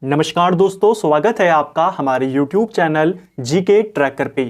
नमस्कार दोस्तों, स्वागत है आपका हमारे YouTube चैनल जीके ट्रैकर पे।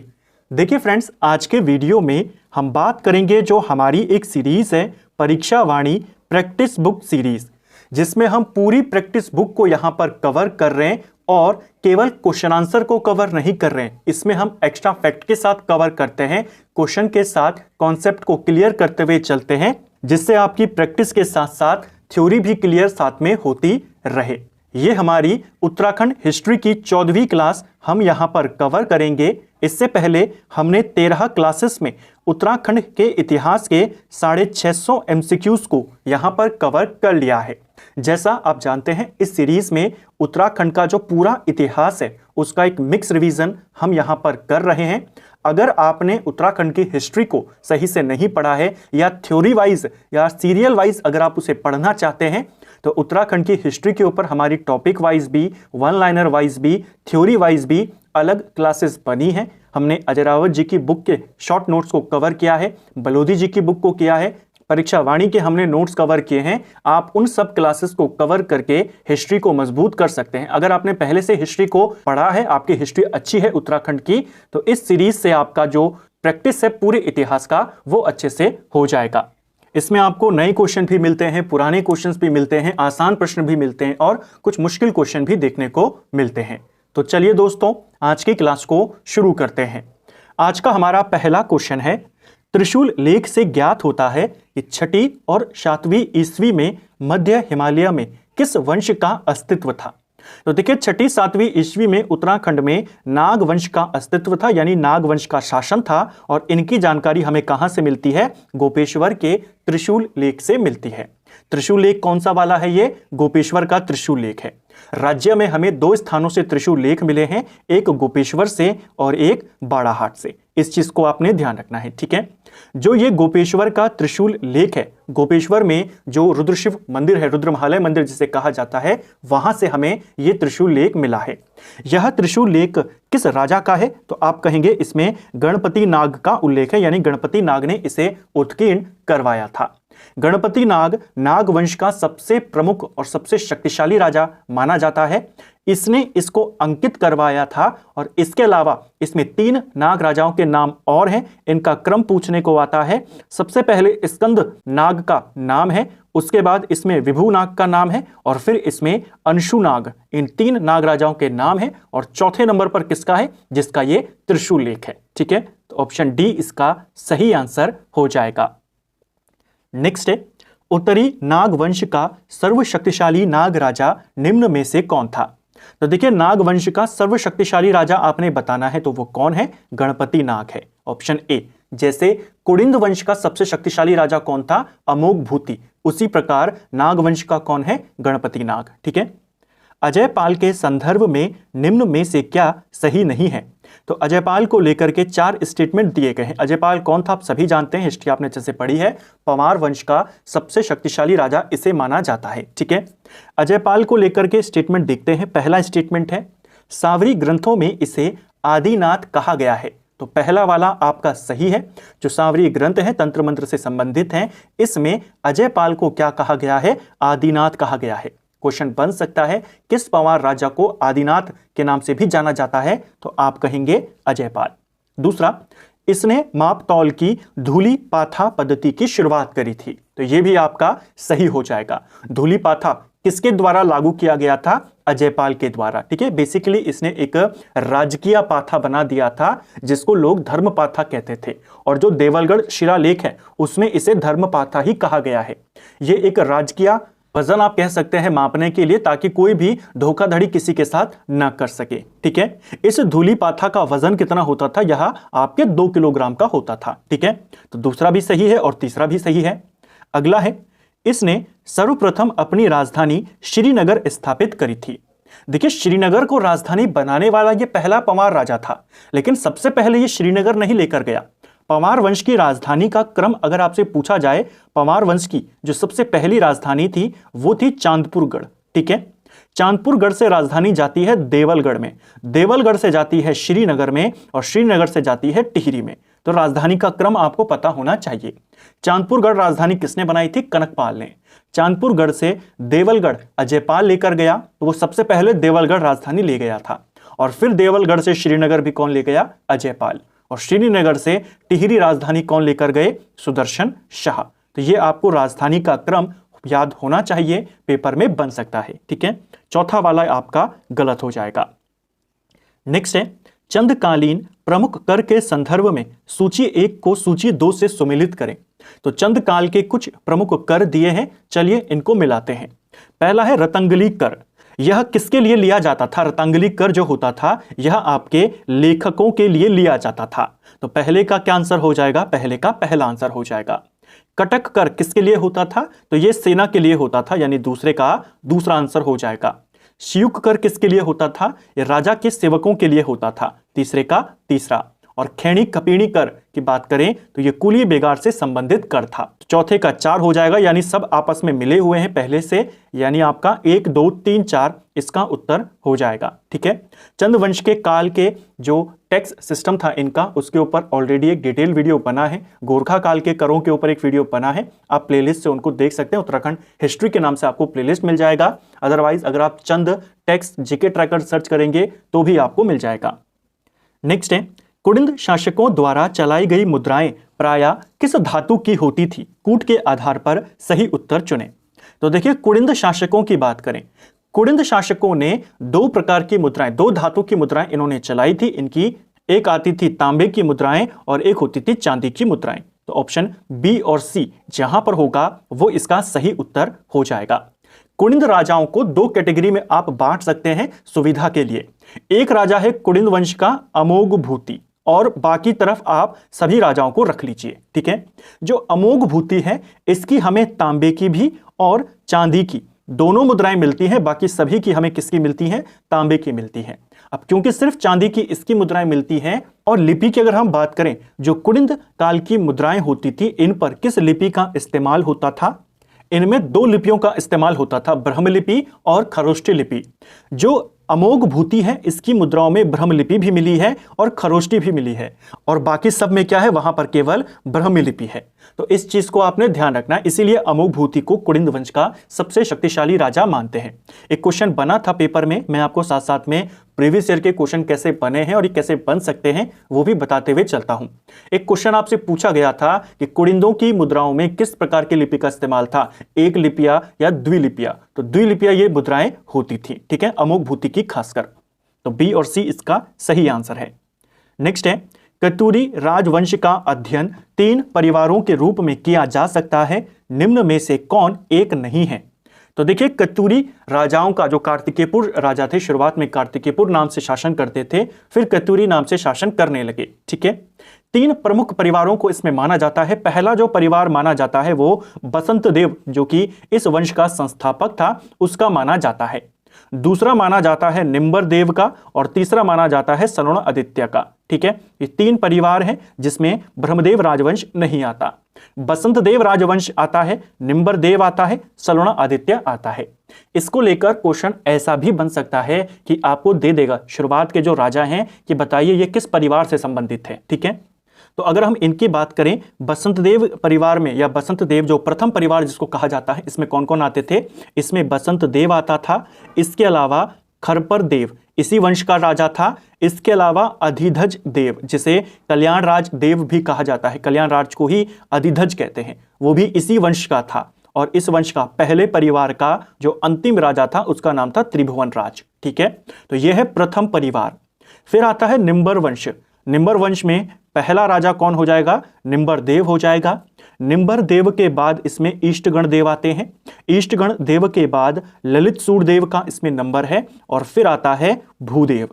देखिए फ्रेंड्स, आज के वीडियो में हम बात करेंगे जो हमारी एक सीरीज़ है परीक्षा वाणी प्रैक्टिस बुक सीरीज़, जिसमें हम पूरी प्रैक्टिस बुक को यहाँ पर कवर कर रहे हैं और केवल क्वेश्चन आंसर को कवर नहीं कर रहे हैं। इसमें हम एक्स्ट्रा फैक्ट के साथ कवर करते हैं, क्वेश्चन के साथ कॉन्सेप्ट को क्लियर करते हुए चलते हैं, जिससे आपकी प्रैक्टिस के साथ साथ थ्योरी भी क्लियर साथ में होती रहे। ये हमारी उत्तराखंड हिस्ट्री की 14वीं क्लास हम यहाँ पर कवर करेंगे। इससे पहले हमने 13 क्लासेस में उत्तराखंड के इतिहास के 650 MCQs को यहाँ पर कवर कर लिया है। जैसा आप जानते हैं, इस सीरीज में उत्तराखंड का जो पूरा इतिहास है उसका एक मिक्स रिवीजन हम यहाँ पर कर रहे हैं। अगर आपने उत्तराखंड की हिस्ट्री को सही से नहीं पढ़ा है या थ्योरी वाइज या सीरियल वाइज अगर आप उसे पढ़ना चाहते हैं तो उत्तराखंड की हिस्ट्री के ऊपर हमारी टॉपिक वाइज भी, वन लाइनर वाइज भी, थ्योरी वाइज भी अलग क्लासेस बनी हैं। हमने अजय रावत जी की बुक के शॉर्ट नोट्स को कवर किया है, बलोदी जी की बुक को किया है, परीक्षा वाणी के हमने नोट्स कवर किए हैं। आप उन सब क्लासेस को कवर करके हिस्ट्री को मजबूत कर सकते हैं। अगर आपने पहले से हिस्ट्री को पढ़ा है, आपकी हिस्ट्री अच्छी है उत्तराखंड की, तो इस सीरीज से आपका जो प्रैक्टिस है पूरे इतिहास का वो अच्छे से हो जाएगा। इसमें आपको नए क्वेश्चन भी मिलते हैं, पुराने क्वेश्चंस भी मिलते हैं, आसान प्रश्न भी मिलते हैं और कुछ मुश्किल क्वेश्चन भी देखने को मिलते हैं। तो चलिए दोस्तों, आज की क्लास को शुरू करते हैं। आज का हमारा पहला क्वेश्चन है, त्रिशूल लेख से ज्ञात होता है कि 6वीं और 7वीं ईस्वी में मध्य हिमालय में किस वंश का अस्तित्व था। तो देखिए, 6वीं 7वीं ईस्वी में उत्तराखंड में नाग वंश का अस्तित्व था, यानी नाग वंश का शासन था। और इनकी जानकारी हमें कहां से मिलती है? गोपेश्वर के त्रिशूल लेख से मिलती है। त्रिशूल लेख कौन सा वाला है? ये गोपेश्वर का त्रिशूल लेख है। राज्य में हमें 2 स्थानों से त्रिशूल लेख मिले हैं, एक गोपेश्वर से और एक बाड़ाहाट से। इस चीज को आपने ध्यान रखना है, ठीक है। जो ये गोपेश्वर का त्रिशूल लेख है, गोपेश्वर में जो रुद्रशिव मंदिर है, रुद्रमहालय मंदिर जिसे कहा जाता है, वहां से हमें ये त्रिशूल लेख मिला है। यह त्रिशूल लेख किस राजा का है? तो आप कहेंगे इसमें गणपति नाग का उल्लेख है, यानी गणपति नाग ने इसे उत्कीर्ण करवाया था। गणपति नाग नाग वंश का सबसे प्रमुख और सबसे शक्तिशाली राजा माना जाता है। इसने इसको अंकित करवाया था और इसके अलावा इसमें 3 नाग राजाओं के नाम और हैं। इनका क्रम पूछने को आता है। सबसे पहले स्कंद नाग का नाम है, उसके बाद इसमें विभु नाग का नाम है और फिर इसमें अंशु नाग। इन 3 नाग राजाओं के नाम है और चौथे नंबर पर किसका है? जिसका ये त्रिशूल लेख है, ठीक है। तो ऑप्शन डी इसका सही आंसर हो जाएगा। नेक्स्ट है, उत्तरी नाग वंश का सर्वशक्तिशाली नाग राजा निम्न में से कौन था? तो देखिए, नाग वंश का सर्वशक्तिशाली राजा आपने बताना है, तो वो कौन है? गणपति नाग है, ऑप्शन ए। जैसे कुड़िंद वंश का सबसे शक्तिशाली राजा कौन था? अमोघ भूति। उसी प्रकार नाग वंश का कौन है? गणपति नाग, ठीक है। अजयपाल के संदर्भ में निम्न में से क्या सही नहीं है? तो अजयपाल को लेकर के 4 स्टेटमेंट दिए गए हैं। अजयपाल कौन था? आप सभी जानते हैं, हिस्ट्री आपने अच्छे से पढ़ी है। पंवार वंश का सबसे शक्तिशाली राजा इसे माना जाता है, ठीक है। अजयपाल को लेकर के स्टेटमेंट देखते हैं। पहला स्टेटमेंट है, सावरी ग्रंथों में इसे आदिनाथ कहा गया है। तो पहला वाला आपका सही है। जो सावरी ग्रंथ है, तंत्र मंत्र से संबंधित हैं, इसमें अजयपाल को क्या कहा गया है? आदिनाथ कहा गया है। क्वेश्चन बन सकता है, किस पंवार राजा को आदिनाथ के नाम से भी जाना जाता है? तो आप कहेंगे अजयपाल। दूसरा, इसने माप तौल की धूली पाथा पद्धति की शुरुआत करी थी। तो यह भी आपका सही हो जाएगा। धूली पाथा किसके द्वारा लागू किया गया था? अजयपाल के द्वारा, ठीक है। बेसिकली इसने एक राजकीय पाथा बना दिया था जिसको लोग धर्म पाथा कहते थे, और जो देवलगढ़ शिलालेख है उसमें इसे धर्म पाथा ही कहा गया है। यह एक राजकीय वजन आप कह सकते हैं मापने के लिए, ताकि कोई भी धोखाधड़ी किसी के साथ न कर सके, ठीक है। इस धूली पाथा का वजन कितना होता था? यह आपके 2 किलोग्राम का होता था, ठीक है। तो दूसरा भी सही है और तीसरा भी सही है। अगला है, इसने सर्वप्रथम अपनी राजधानी श्रीनगर स्थापित करी थी। देखिए, श्रीनगर को राजधानी बनाने वाला ये पहला पंवार राजा था, लेकिन सबसे पहले ये श्रीनगर नहीं लेकर गया। पंवार वंश की राजधानी का क्रम अगर आपसे पूछा जाए, पंवार वंश की जो सबसे पहली राजधानी थी वो थी चांदपुरगढ़, ठीक है। चांदपुरगढ़ से राजधानी जाती है देवलगढ़ में, देवलगढ़ से जाती है श्रीनगर में और श्रीनगर से जाती है टिहरी में। तो राजधानी का क्रम आपको पता होना चाहिए। चांदपुरगढ़ राजधानी किसने बनाई थी? कनकपाल ने। चांदपुरगढ़ से देवलगढ़ अजयपाल लेकर गया, तो वो सबसे पहले देवलगढ़ राजधानी ले गया था। और फिर देवलगढ़ से श्रीनगर भी कौन ले गया? अजयपाल। और श्रीनगर से टिहरी राजधानी कौन लेकर गए? सुदर्शन शाह। तो ये आपको राजधानी का क्रम याद होना चाहिए, पेपर में बन सकता है। ठीक है, चौथा वाला आपका गलत हो जाएगा। नेक्स्ट है, चंदकालीन प्रमुख कर के संदर्भ में सूची 1 को सूची 2 से सुमेलित करें। तो चंदकाल के कुछ प्रमुख कर दिए हैं, चलिए इनको मिलाते हैं। पहला है रतंगली कर। यह किसके लिए लिया जाता था? रतंगली कर जो होता था यह आपके लेखकों के लिए लिया जाता था। तो पहले का क्या आंसर हो जाएगा? पहले का पहला आंसर हो जाएगा। कटक कर किसके लिए होता था? तो यह सेना के लिए होता था, यानी दूसरे का दूसरा आंसर हो जाएगा। श्यूक कर किसके लिए होता था? यह राजा के सेवकों के लिए होता था, तीसरे का तीसरा। और खैणी कपीणी कर की बात करें तो यह कुली बेगार से संबंधित कर था। चौथे का 4 हो जाएगा, यानी सब आपस में मिले हुए हैं पहले से, यानी आपका 1 2 3 4 इसका उत्तर हो जाएगा। ठीक है, चंद्रवंश के काल के जो टैक्स सिस्टम था इनका, उसके ऊपर ऑलरेडी एक डिटेल वीडियो बना है। गोरखा काल के करों के ऊपर एक वीडियो बना है, आप प्लेलिस्ट से उनको देख सकते हैं। उत्तराखंड हिस्ट्री के नाम से आपको प्लेलिस्ट मिल जाएगा। अदरवाइज अगर आप चंद टैक्स जीके ट्रैकर सर्च करेंगे तो भी आपको मिल जाएगा। नेक्स्ट है, कुड़िंद शासकों द्वारा चलाई गई मुद्राएं प्रायः किस धातु की होती थी? कूट के आधार पर सही उत्तर चुनें। तो देखिए, कुड़िंद शासकों की बात करें, कुड़िंद शासकों ने 2 प्रकार की मुद्राएं, 2 धातु की मुद्राएं इन्होंने चलाई थी। इनकी एक आती थी तांबे की मुद्राएं और एक होती थी चांदी की मुद्राएं। तो ऑप्शन बी और सी जहां पर होगा वो इसका सही उत्तर हो जाएगा। कुड़िंद राजाओं को 2 कैटेगरी में आप बांट सकते हैं सुविधा के लिए। एक राजा है कुड़िंद वंश का अमोघ भूति, और बाकी तरफ आप सभी राजाओं को रख लीजिए। ठीक है, जो अमोघ भूति है इसकी हमें तांबे की भी और चांदी की दोनों मुद्राएं मिलती हैं, बाकी सभी की हमें किसकी मिलती हैं? तांबे की मिलती हैं। अब क्योंकि सिर्फ चांदी की इसकी मुद्राएं मिलती हैं, और लिपि की अगर हम बात करें, जो कुड़िंद काल की मुद्राएं होती थी इन पर किस लिपि का इस्तेमाल होता था? इनमें 2 लिपियों का इस्तेमाल होता था, ब्रह्म लिपि और खरोष्टी लिपि। जो अमोघ भूति है इसकी मुद्राओं में ब्रह्म लिपि भी मिली है और खरोष्टी भी मिली है, और बाकी सब में क्या है? वहां पर केवल ब्रह्मी लिपि है। तो इस चीज को आपने ध्यान रखना है, इसीलिए अमोघ भूति को कुड़िंद वंश का सबसे शक्तिशाली राजा मानते हैं। एक क्वेश्चन बना था पेपर में, मैं आपको साथ साथ में प्रीवियस ईयर के क्वेश्चन कैसे बने हैं और ये कैसे बन सकते हैं वो भी बताते हुए चलता हूं। एक क्वेश्चन आपसे पूछा गया था कि कुड़िंदों की मुद्राओं में किस प्रकार की लिपि का इस्तेमाल था? एक लिपिया या द्विलिपिया? तो द्विलिपिया ये मुद्राएं होती थी। ठीक है, अमोघ भूति की खासकर। तो बी और सी इसका सही आंसर है। नेक्स्ट है, कतूरी राजवंश का अध्ययन 3 परिवारों के रूप में किया जा सकता है, निम्न में से कौन एक नहीं है? तो देखिए, कतूरी राजाओं का जो कार्तिकेयपुर राजा थे, शुरुआत में कार्तिकेयपुर नाम से शासन करते थे, फिर कतूरी नाम से शासन करने लगे। ठीक है, 3 प्रमुख परिवारों को इसमें माना जाता है। पहला जो परिवार माना जाता है वो बसंत देव, जो कि इस वंश का संस्थापक था, उसका माना जाता है। दूसरा माना जाता है निम्बर देव का, और तीसरा माना जाता है सलुण आदित्य का। ठीक है, ये 3 परिवार हैं जिसमें ब्रह्मदेव राजवंश नहीं आता। बसंत देव राजवंश आता है, निम्बर देव आता है, सलुण आदित्य आता है। इसको लेकर क्वेश्चन ऐसा भी बन सकता है कि आपको दे देगा शुरुआत के जो राजा हैं कि बताइए ये किस परिवार से संबंधित है। ठीक है, तो अगर हम इनकी बात करें, बसंत देव परिवार में या बसंत देव जो प्रथम परिवार जिसको कहा जाता है, इसमें कौन कौन आते थे? इसमें बसंत देव आता था, इसके अलावा खरपर देव इसी वंश का राजा था, इसके अलावा अधिधज देव जिसे कल्याण राज देव भी कहा जाता है, कल्याण राज को ही अधिधज कहते हैं, वो भी इसी वंश का था। और इस वंश का पहले परिवार का जो अंतिम राजा था उसका नाम था त्रिभुवन राज। ठीक है, तो यह है प्रथम परिवार। फिर आता है निम्बर वंश। निम्बर वंश में पहला राजा कौन हो जाएगा? निम्बर देव हो जाएगा। निम्बर देव के बाद इसमें ईष्टगण देव आते हैं। ईष्टगण देव के बाद ललित सूर्यदेव का इसमें नंबर है, और फिर आता है भूदेव।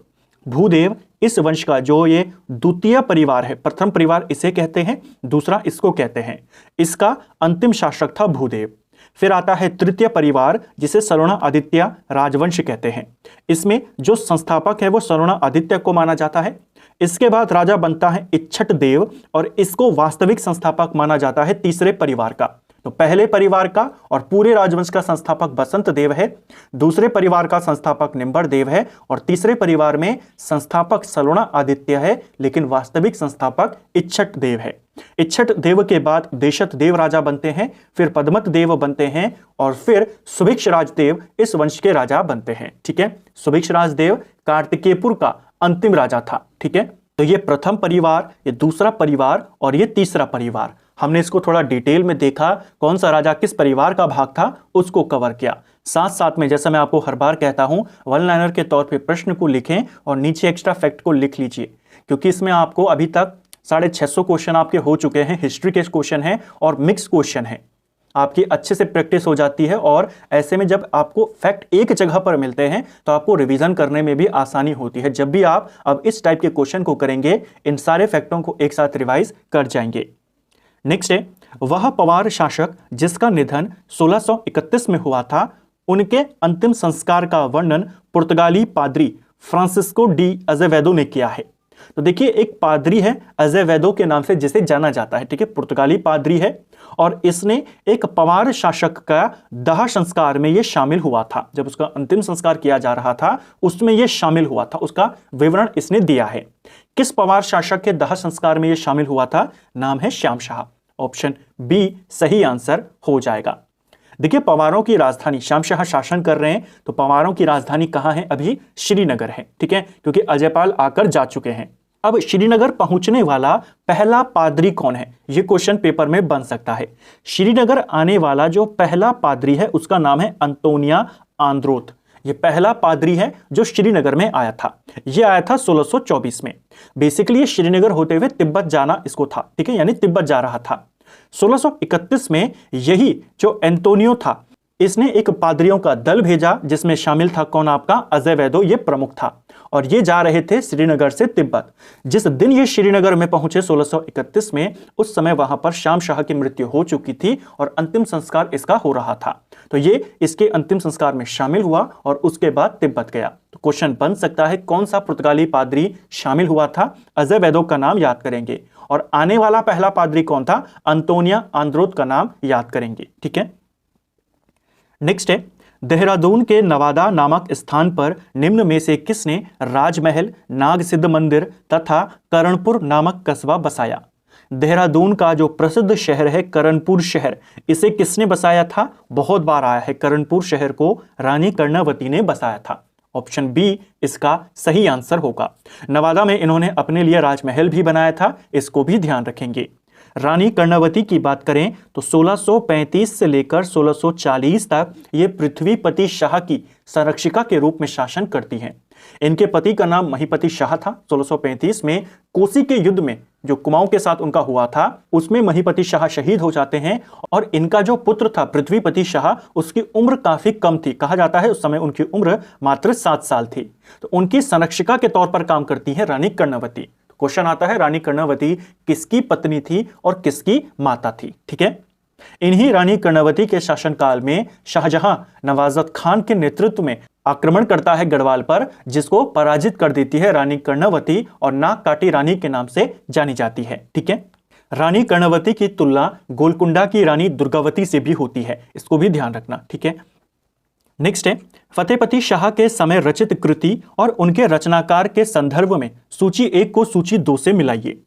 भूदेव इस वंश का जो ये द्वितीय परिवार है, प्रथम परिवार इसे कहते हैं, दूसरा इसको कहते हैं। इसका अंतिम शासक था भूदेव। फिर आता है तृतीय परिवार जिसे सलुण आदित्य राजवंश कहते हैं। इसमें जो संस्थापक है वो सलुण आदित्य को माना जाता है। इसके बाद राजा बनता है इच्छट देव, और इसको वास्तविक संस्थापक माना जाता है तीसरे परिवार का। तो पहले परिवार का और पूरे राजवंश का संस्थापक बसंत देव है, दूसरे परिवार का संस्थापक निंबर देव है और तीसरे परिवार में संस्थापक सलोणा आदित्य है, लेकिन वास्तविक संस्थापक इच्छट देव है। इच्छट देव के बाद देशत देव राजा बनते हैं, फिर पद्मत देव बनते हैं और फिर सुभिक्षराज देव इस वंश के राजा बनते हैं। ठीक है, सुभिक्षराज देव कार्तिकेयपुर का अंतिम राजा था। ठीक है, तो ये प्रथम परिवार, ये दूसरा परिवार और ये तीसरा परिवार, हमने इसको थोड़ा डिटेल में देखा, कौन सा राजा किस परिवार का भाग था उसको कवर किया। साथ साथ में जैसा मैं आपको हर बार कहता हूं, वन लाइनर के तौर पे प्रश्न को लिखें और नीचे एक्स्ट्रा फैक्ट को लिख लीजिए, क्योंकि इसमें आपको अभी तक 650 क्वेश्चन आपके हो चुके हैं, हिस्ट्री के क्वेश्चन हैं और मिक्स क्वेश्चन हैं। आपकी अच्छे से प्रैक्टिस हो जाती है और ऐसे में जब आपको फैक्ट एक जगह पर मिलते हैं तो आपको रिवीजन करने में भी आसानी होती है। जब भी आप अब इस टाइप के क्वेश्चन को करेंगे, इन सारे फैक्टों को एक साथ रिवाइज कर जाएंगे। नेक्स्ट है, वह पवार शासक जिसका निधन 1631 में हुआ था, उनके अंतिम संस्कार का वर्णन पुर्तगाली पादरी फ्रांसिस्को डी अजेवेदो ने किया है। तो देखिए, एक पादरी है अजेवेदो के नाम से जिसे जाना जाता है। ठीक है, पुर्तगाली पादरी है और इसने एक पवार शासक का दाह संस्कार में यह शामिल हुआ था। जब उसका अंतिम संस्कार किया जा रहा था उसमें यह शामिल हुआ था, उसका विवरण इसने दिया है। किस पवार शासक के दाह संस्कार में यह शामिल हुआ था? नाम है श्याम शाह। ऑप्शन बी सही आंसर हो जाएगा। देखिए, पवारों की राजधानी, श्याम शाह शासन कर रहे हैं तो पवारों की राजधानी कहां है? अभी श्रीनगर है। ठीक है, क्योंकि अजयपाल आकर जा चुके हैं। अब श्रीनगर पहुंचने वाला पहला पादरी कौन है? यह क्वेश्चन पेपर में बन सकता है। श्रीनगर आने वाला जो पहला पादरी है उसका नाम है अंतोनिया आंद्रोथ। यह पहला पादरी है जो श्रीनगर में आया था। यह आया था 1624 में। बेसिकली ये श्रीनगर होते हुए तिब्बत जाना इसको था। ठीक है, यानी तिब्बत जा रहा था। 1631 में यही जो एंटोनियो था, इसने एक पादरियों का दल भेजा जिसमें शामिल था कौन? आपका अजेवेदो, ये प्रमुख था और ये जा रहे थे श्रीनगर से तिब्बत। जिस दिन ये श्रीनगर में पहुंचे 1631 में, उस समय वहां पर श्याम शाह की मृत्यु हो चुकी थी और अंतिम संस्कार इसका हो रहा था। तो ये इसके अंतिम संस्कार में शामिल हुआ और उसके बाद तिब्बत गया। तो क्वेश्चन बन सकता है कौन सा पुर्तगाली पादरी शामिल हुआ था? अजेवेदो का नाम याद करेंगे और आने वाला पहला पादरी कौन था? अंतोनिया आंद्रोथ का नाम याद करेंगे। ठीक है, नेक्स्ट है, देहरादून के नवादा नामक स्थान पर निम्न में से किसने राजमहल, नागसिद्ध मंदिर तथा करणपुर नामक कस्बा बसाया? देहरादून का जो प्रसिद्ध शहर है करणपुर शहर, इसे किसने बसाया था? बहुत बार आया है, करणपुर शहर को रानी कर्णावती ने बसाया था। ऑप्शन बी इसका सही आंसर होगा। नवादा में इन्होंने अपने लिए राजमहल भी बनाया था, इसको भी ध्यान रखेंगे। रानी कर्णावती की बात करें तो 1635 से लेकर 1640 तक ये पृथ्वीपति शाह की संरक्षिका के रूप में शासन करती हैं। इनके पति का नाम महीपति शाह था। 1635 में कोसी के युद्ध में जो कुमाऊं के साथ उनका हुआ था, उसमें महीपति शाह शहीद हो जाते हैं और इनका जो पुत्र था पृथ्वीपति शाह, उसकी उम्र काफी कम थी। कहा जाता है उस समय उनकी उम्र मात्र 7 साल थी। तो उनकी संरक्षिका के तौर पर काम करती है रानी कर्णावती। क्वेश्चन आता है रानी कर्णावती किसकी पत्नी थी और किसकी माता थी? ठीक है, इन्हीं रानी कर्णावती के शासनकाल में शाहजहां नवाजत खान के नेतृत्व में आक्रमण करता है गढ़वाल पर, जिसको पराजित कर देती है रानी कर्णावती और नाग काटी रानी के नाम से जानी जाती है। ठीक है, रानी कर्णावती की तुलना गोलकुंडा की रानी दुर्गावती से भी होती है, इसको भी ध्यान रखना। ठीक है, नेक्स्ट है, फतेहपति शाह के समय रचित कृति और उनके रचनाकार के संदर्भ में सूची 1 को सूची 2 से मिलाइए।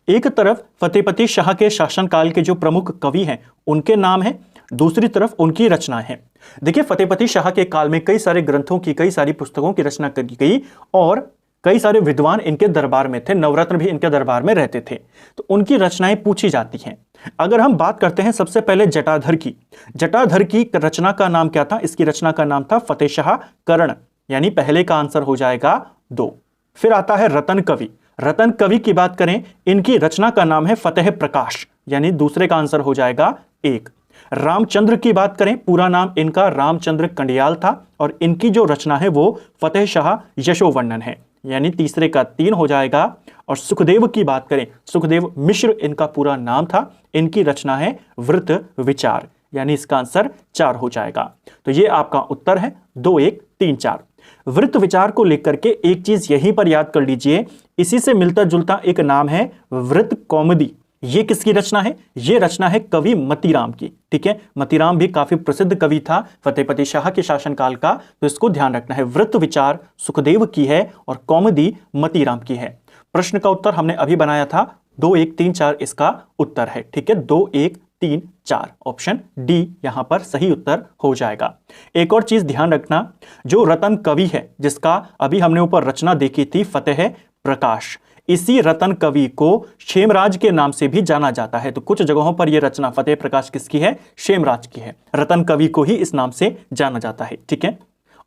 एक तरफ फतेहपति शाह के शासनकाल के जो प्रमुख कवि हैं उनके नाम हैं, दूसरी तरफ उनकी रचना है। देखिए, फतेहपति शाह के काल में कई सारे ग्रंथों की, कई सारी पुस्तकों की रचना की गई और कई सारे विद्वान इनके दरबार में थे, नवरत्न भी इनके दरबार में रहते थे, तो उनकी रचनाएं पूछी जाती हैं। अगर हम बात करते हैं सबसे पहले जटाधर की, जटाधर की रचना का नाम क्या था? इसकी रचना का नाम था फतेह शाह करण, यानी पहले का आंसर हो जाएगा 2। फिर आता है रतन कवि। रतन कवि की बात करें, इनकी रचना का नाम है फतेह प्रकाश, यानी दूसरे का आंसर हो जाएगा 1। रामचंद्र की बात करें, पूरा नाम इनका रामचंद्र कंडियाल था और इनकी जो रचना है वो फतेह शाह यशोवर्णन है, यानी तीसरे का 3 हो जाएगा। और सुखदेव की बात करें, सुखदेव मिश्र इनका पूरा नाम था, इनकी रचना है वृत्त विचार, यानी इसका आंसर 4 हो जाएगा। तो ये आपका उत्तर है 2, 1, 3, 4। वृत्त विचार को लेकर के एक चीज यहीं पर याद कर लीजिए, इसी से मिलता जुलता एक नाम है वृत्त कौमुदी। ये किसकी रचना है? ये रचना है कवि मतीराम की। ठीक है, मतीराम भी काफी प्रसिद्ध कवि था फतेहपति शाह के शासनकाल का, तो इसको ध्यान रखना है। वृत्त विचार सुखदेव की है और कौमुदी मतीराम की है। प्रश्न का उत्तर हमने अभी बनाया था, 2 1 3 4 इसका उत्तर है। ठीक है, 2 1 3 4 ऑप्शन डी यहां पर सही उत्तर हो जाएगा। एक और चीज ध्यान रखना, जो रतन कवि है जिसका अभी हमने ऊपर रचना देखी थी फतेह प्रकाश, इसी रतन कवि को क्षेमराज के नाम से भी जाना जाता है। तो कुछ जगहों पर यह रचना फतेह प्रकाश किसकी है? क्षेमराज की है। रतन कवि को ही इस नाम से जाना जाता है। ठीक है,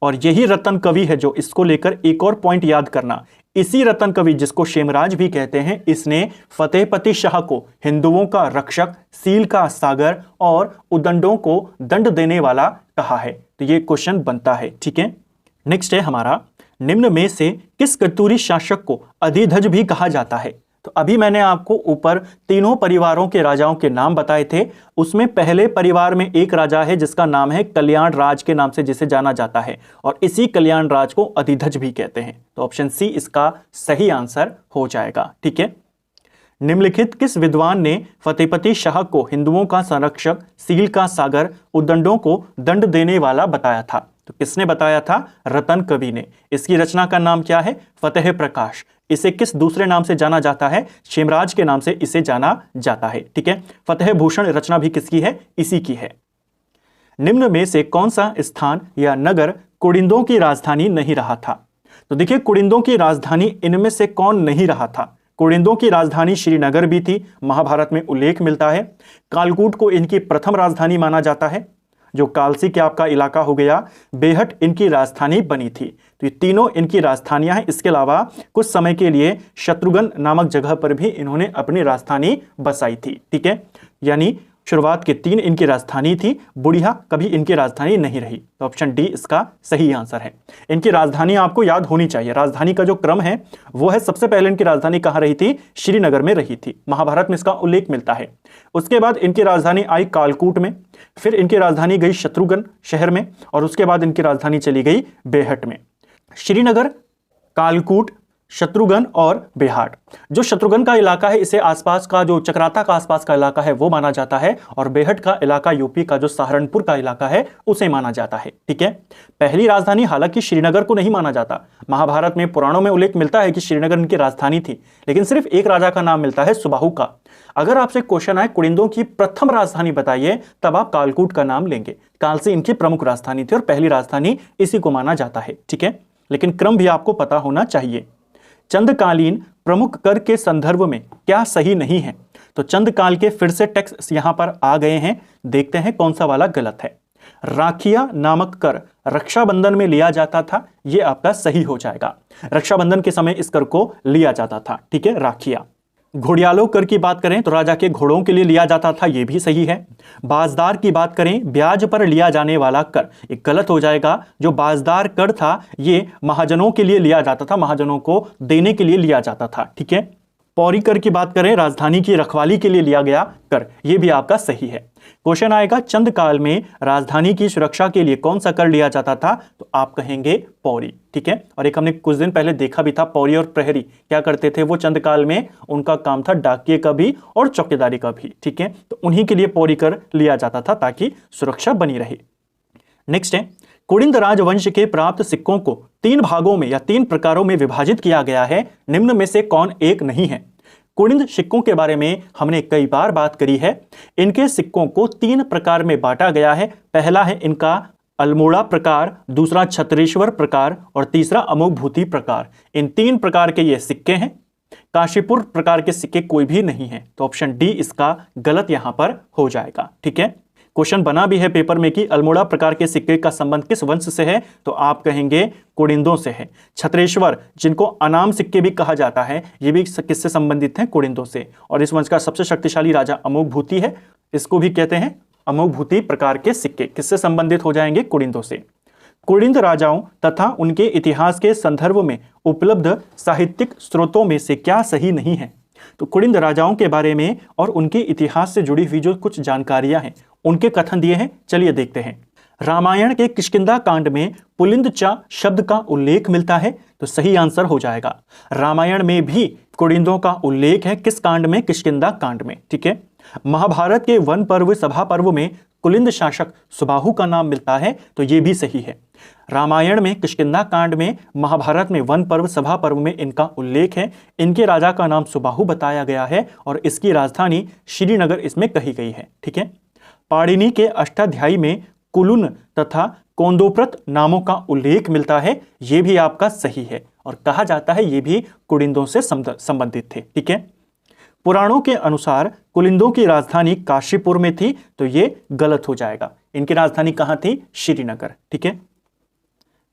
और यही रतन कवि है जो, इसको लेकर एक और पॉइंट याद करना, इसी रतन कवि जिसको क्षेमराज भी कहते हैं, इसने फतेहपति शाह को हिंदुओं का रक्षक, सील का सागर और उदंडों को दंड देने वाला कहा है। तो ये क्वेश्चन बनता है। ठीक है, नेक्स्ट है हमारा, निम्न में से किस कत्यूरी शासक को अधिध्वज भी कहा जाता है? तो अभी मैंने आपको ऊपर तीनों परिवारों के राजाओं के नाम बताए थे। उसमें पहले परिवार में एक राजा है जिसका नाम है कल्याण राज के नाम से जिसे जाना जाता है, और इसी कल्याण राज को अधिध्वज भी कहते हैं। तो ऑप्शन सी इसका सही आंसर हो जाएगा। ठीक है, निम्नलिखित किस विद्वान ने फतेहपति शाह को हिंदुओं का संरक्षक, सील का सागर, उद्दंडों को दंड देने वाला बताया था? तो किसने बताया था? रतन कवि ने। इसकी रचना का नाम क्या है? फतेह प्रकाश। इसे किस दूसरे नाम से जाना जाता है? क्षेमराज के नाम से इसे जाना जाता है। ठीक है, फतेह भूषण रचना भी किसकी है? इसी की है। निम्न में से कौन सा स्थान या नगर कुड़िंदों की राजधानी नहीं रहा था? तो देखिए, कुड़िंदों की राजधानी इनमें से कौन नहीं रहा था? कुड़िंदों की राजधानी श्रीनगर भी थी, महाभारत में उल्लेख मिलता है। कालकूट को इनकी प्रथम राजधानी माना जाता है, जो कालसी के आपका इलाका हो गया। बेहट इनकी राजधानी बनी थी। तो ये तीनों इनकी राजधानियां हैं। इसके अलावा कुछ समय के लिए शत्रुघ्न नामक जगह पर भी इन्होंने अपनी राजधानी बसाई थी। ठीक है, यानी शुरुआत के 3 इनकी राजधानी थी, बुढ़िया कभी इनकी राजधानी नहीं रही। तो ऑप्शन डी इसका सही आंसर है। इनकी राजधानी आपको याद होनी चाहिए। राजधानी का जो क्रम है वो है, सबसे पहले इनकी राजधानी कहाँ रही थी? श्रीनगर में रही थी, महाभारत में इसका उल्लेख मिलता है। उसके बाद इनकी राजधानी आई कालकूट में, फिर इनकी राजधानी गई शत्रुघ्न शहर में, और उसके बाद इनकी राजधानी चली गई बेहट में। श्रीनगर, कालकूट, शत्रुघ्न और बेहाट। जो शत्रुघ्न का इलाका है इसे आसपास का, जो चक्राता का आसपास का इलाका है वो माना जाता है, और बेहट का इलाका यूपी का जो सहारनपुर का इलाका है उसे माना जाता है। ठीक है, पहली राजधानी हालांकि श्रीनगर को नहीं माना जाता। महाभारत में पुराणों में उल्लेख मिलता है कि श्रीनगर इनकी राजधानी थी, लेकिन सिर्फ एक राजा का नाम मिलता है, सुबाहु का। अगर आपसे क्वेश्चन आए कुड़िंदों की प्रथम राजधानी बताइए, तब आप कालकूट का नाम लेंगे। कालसी इनकी प्रमुख राजधानी थी और पहली राजधानी इसी को माना जाता है। ठीक है, लेकिन क्रम भी आपको पता होना चाहिए। चंदकालीन प्रमुख कर के संदर्भ में क्या सही नहीं है? तो चंदकाल के फिर से टेक्स्ट यहां पर आ गए हैं, देखते हैं कौन सा वाला गलत है। राखिया नामक कर रक्षाबंधन में लिया जाता था, यह आपका सही हो जाएगा। रक्षाबंधन के समय इस कर को लिया जाता था। ठीक है, राखिया। घोड़ियालों कर की बात करें तो राजा के घोड़ों के लिए लिया जाता था, यह भी सही है। बाजदार की बात करें, ब्याज पर लिया जाने वाला कर, एक गलत हो जाएगा। जो बाजदार कर था ये महाजनों के लिए लिया जाता था, महाजनों को देने के लिए लिया जाता था। ठीक है, पौरी कर की बात करें, राजधानी की रखवाली के लिए लिया गया कर, यह भी आपका सही है। क्वेश्चन आएगा चंद काल में राजधानी की सुरक्षा के लिए कौन सा कर लिया जाता था? तो आप कहेंगे पौरी। ठीक है, और एक हमने कुछ दिन पहले देखा भी था, पौरी और प्रहरी क्या करते थे वो चंद काल में? उनका काम था डाकिये का भी और चौकीदारी का भी। ठीक है, तो उन्हीं के लिए पौरी कर लिया जाता था ताकि सुरक्षा बनी रहे। नेक्स्ट है, कुड़िंद राजवंश के प्राप्त सिक्कों को 3 भागों में या 3 प्रकारों में विभाजित किया गया है, निम्न में से कौन एक नहीं है? कुड़िंद सिक्कों के बारे में हमने कई बार बात करी है। इनके सिक्कों को 3 प्रकार में बांटा गया है। पहला है इनका अल्मोड़ा प्रकार, दूसरा छत्रेश्वर प्रकार और तीसरा अमोघभूति प्रकार। इन 3 प्रकार के ये सिक्के हैं। काशीपुर प्रकार के सिक्के कोई भी नहीं है। तो ऑप्शन डी इसका गलत यहां पर हो जाएगा। ठीक है, क्वेश्चन बना भी है पेपर में कि अल्मोड़ा प्रकार के सिक्के का संबंध किस वंश से है? तो आप कहेंगे कुड़िंदों से है। छत्रेश्वर, जिनको अनाम सिक्के भी कहा जाता है, ये भी किससे संबंधित हैं? कुड़िंदों से। और इस वंश का सबसे शक्तिशाली राजा अमोघभूति है, इसको भी कहते हैं अमोघभूति प्रकार के सिक्के। किससे संबंधित हो जाएंगे? कुड़िंदों से। कुड़िंद राजाओं तथा उनके इतिहास के संदर्भ में उपलब्ध साहित्यिक स्रोतों में से क्या सही नहीं है? तो कुड़िंद राजाओं के बारे में और उनके इतिहास से जुड़ी हुई जो कुछ जानकारियां हैं उनके कथन दिए हैं, चलिए देखते हैं। रामायण के किष्किंधा कांड में पुलिंद चा शब्द का उल्लेख मिलता है, तो सही आंसर हो जाएगा रामायण में भी कुड़िंदों का उल्लेख है। किस कांड में? किष्किंधा कांड में। ठीक है। महाभारत के वन पर्व सभा पर्व में कुलिंद शासक सुबाहु का नाम मिलता है, तो यह भी सही है। रामायण में किष्किंधा कांड में, महाभारत में वन पर्व सभा पर्व में इनका उल्लेख है। इनके राजा का नाम सुबाहु बताया गया है और इसकी राजधानी श्रीनगर इसमें कही गई है। ठीक है। पाणिनि के अष्टाध्यायी में कुलुन तथा कोंदोप्रत नामों का उल्लेख मिलता है, यह भी आपका सही है और कहा जाता है ये भी कुड़िंदों से संबंधित थे। ठीक है। पुराणों के अनुसार कुलिंदों की राजधानी काशीपुर में थी, तो ये गलत हो जाएगा। इनकी राजधानी कहां थी? श्रीनगर। ठीक है।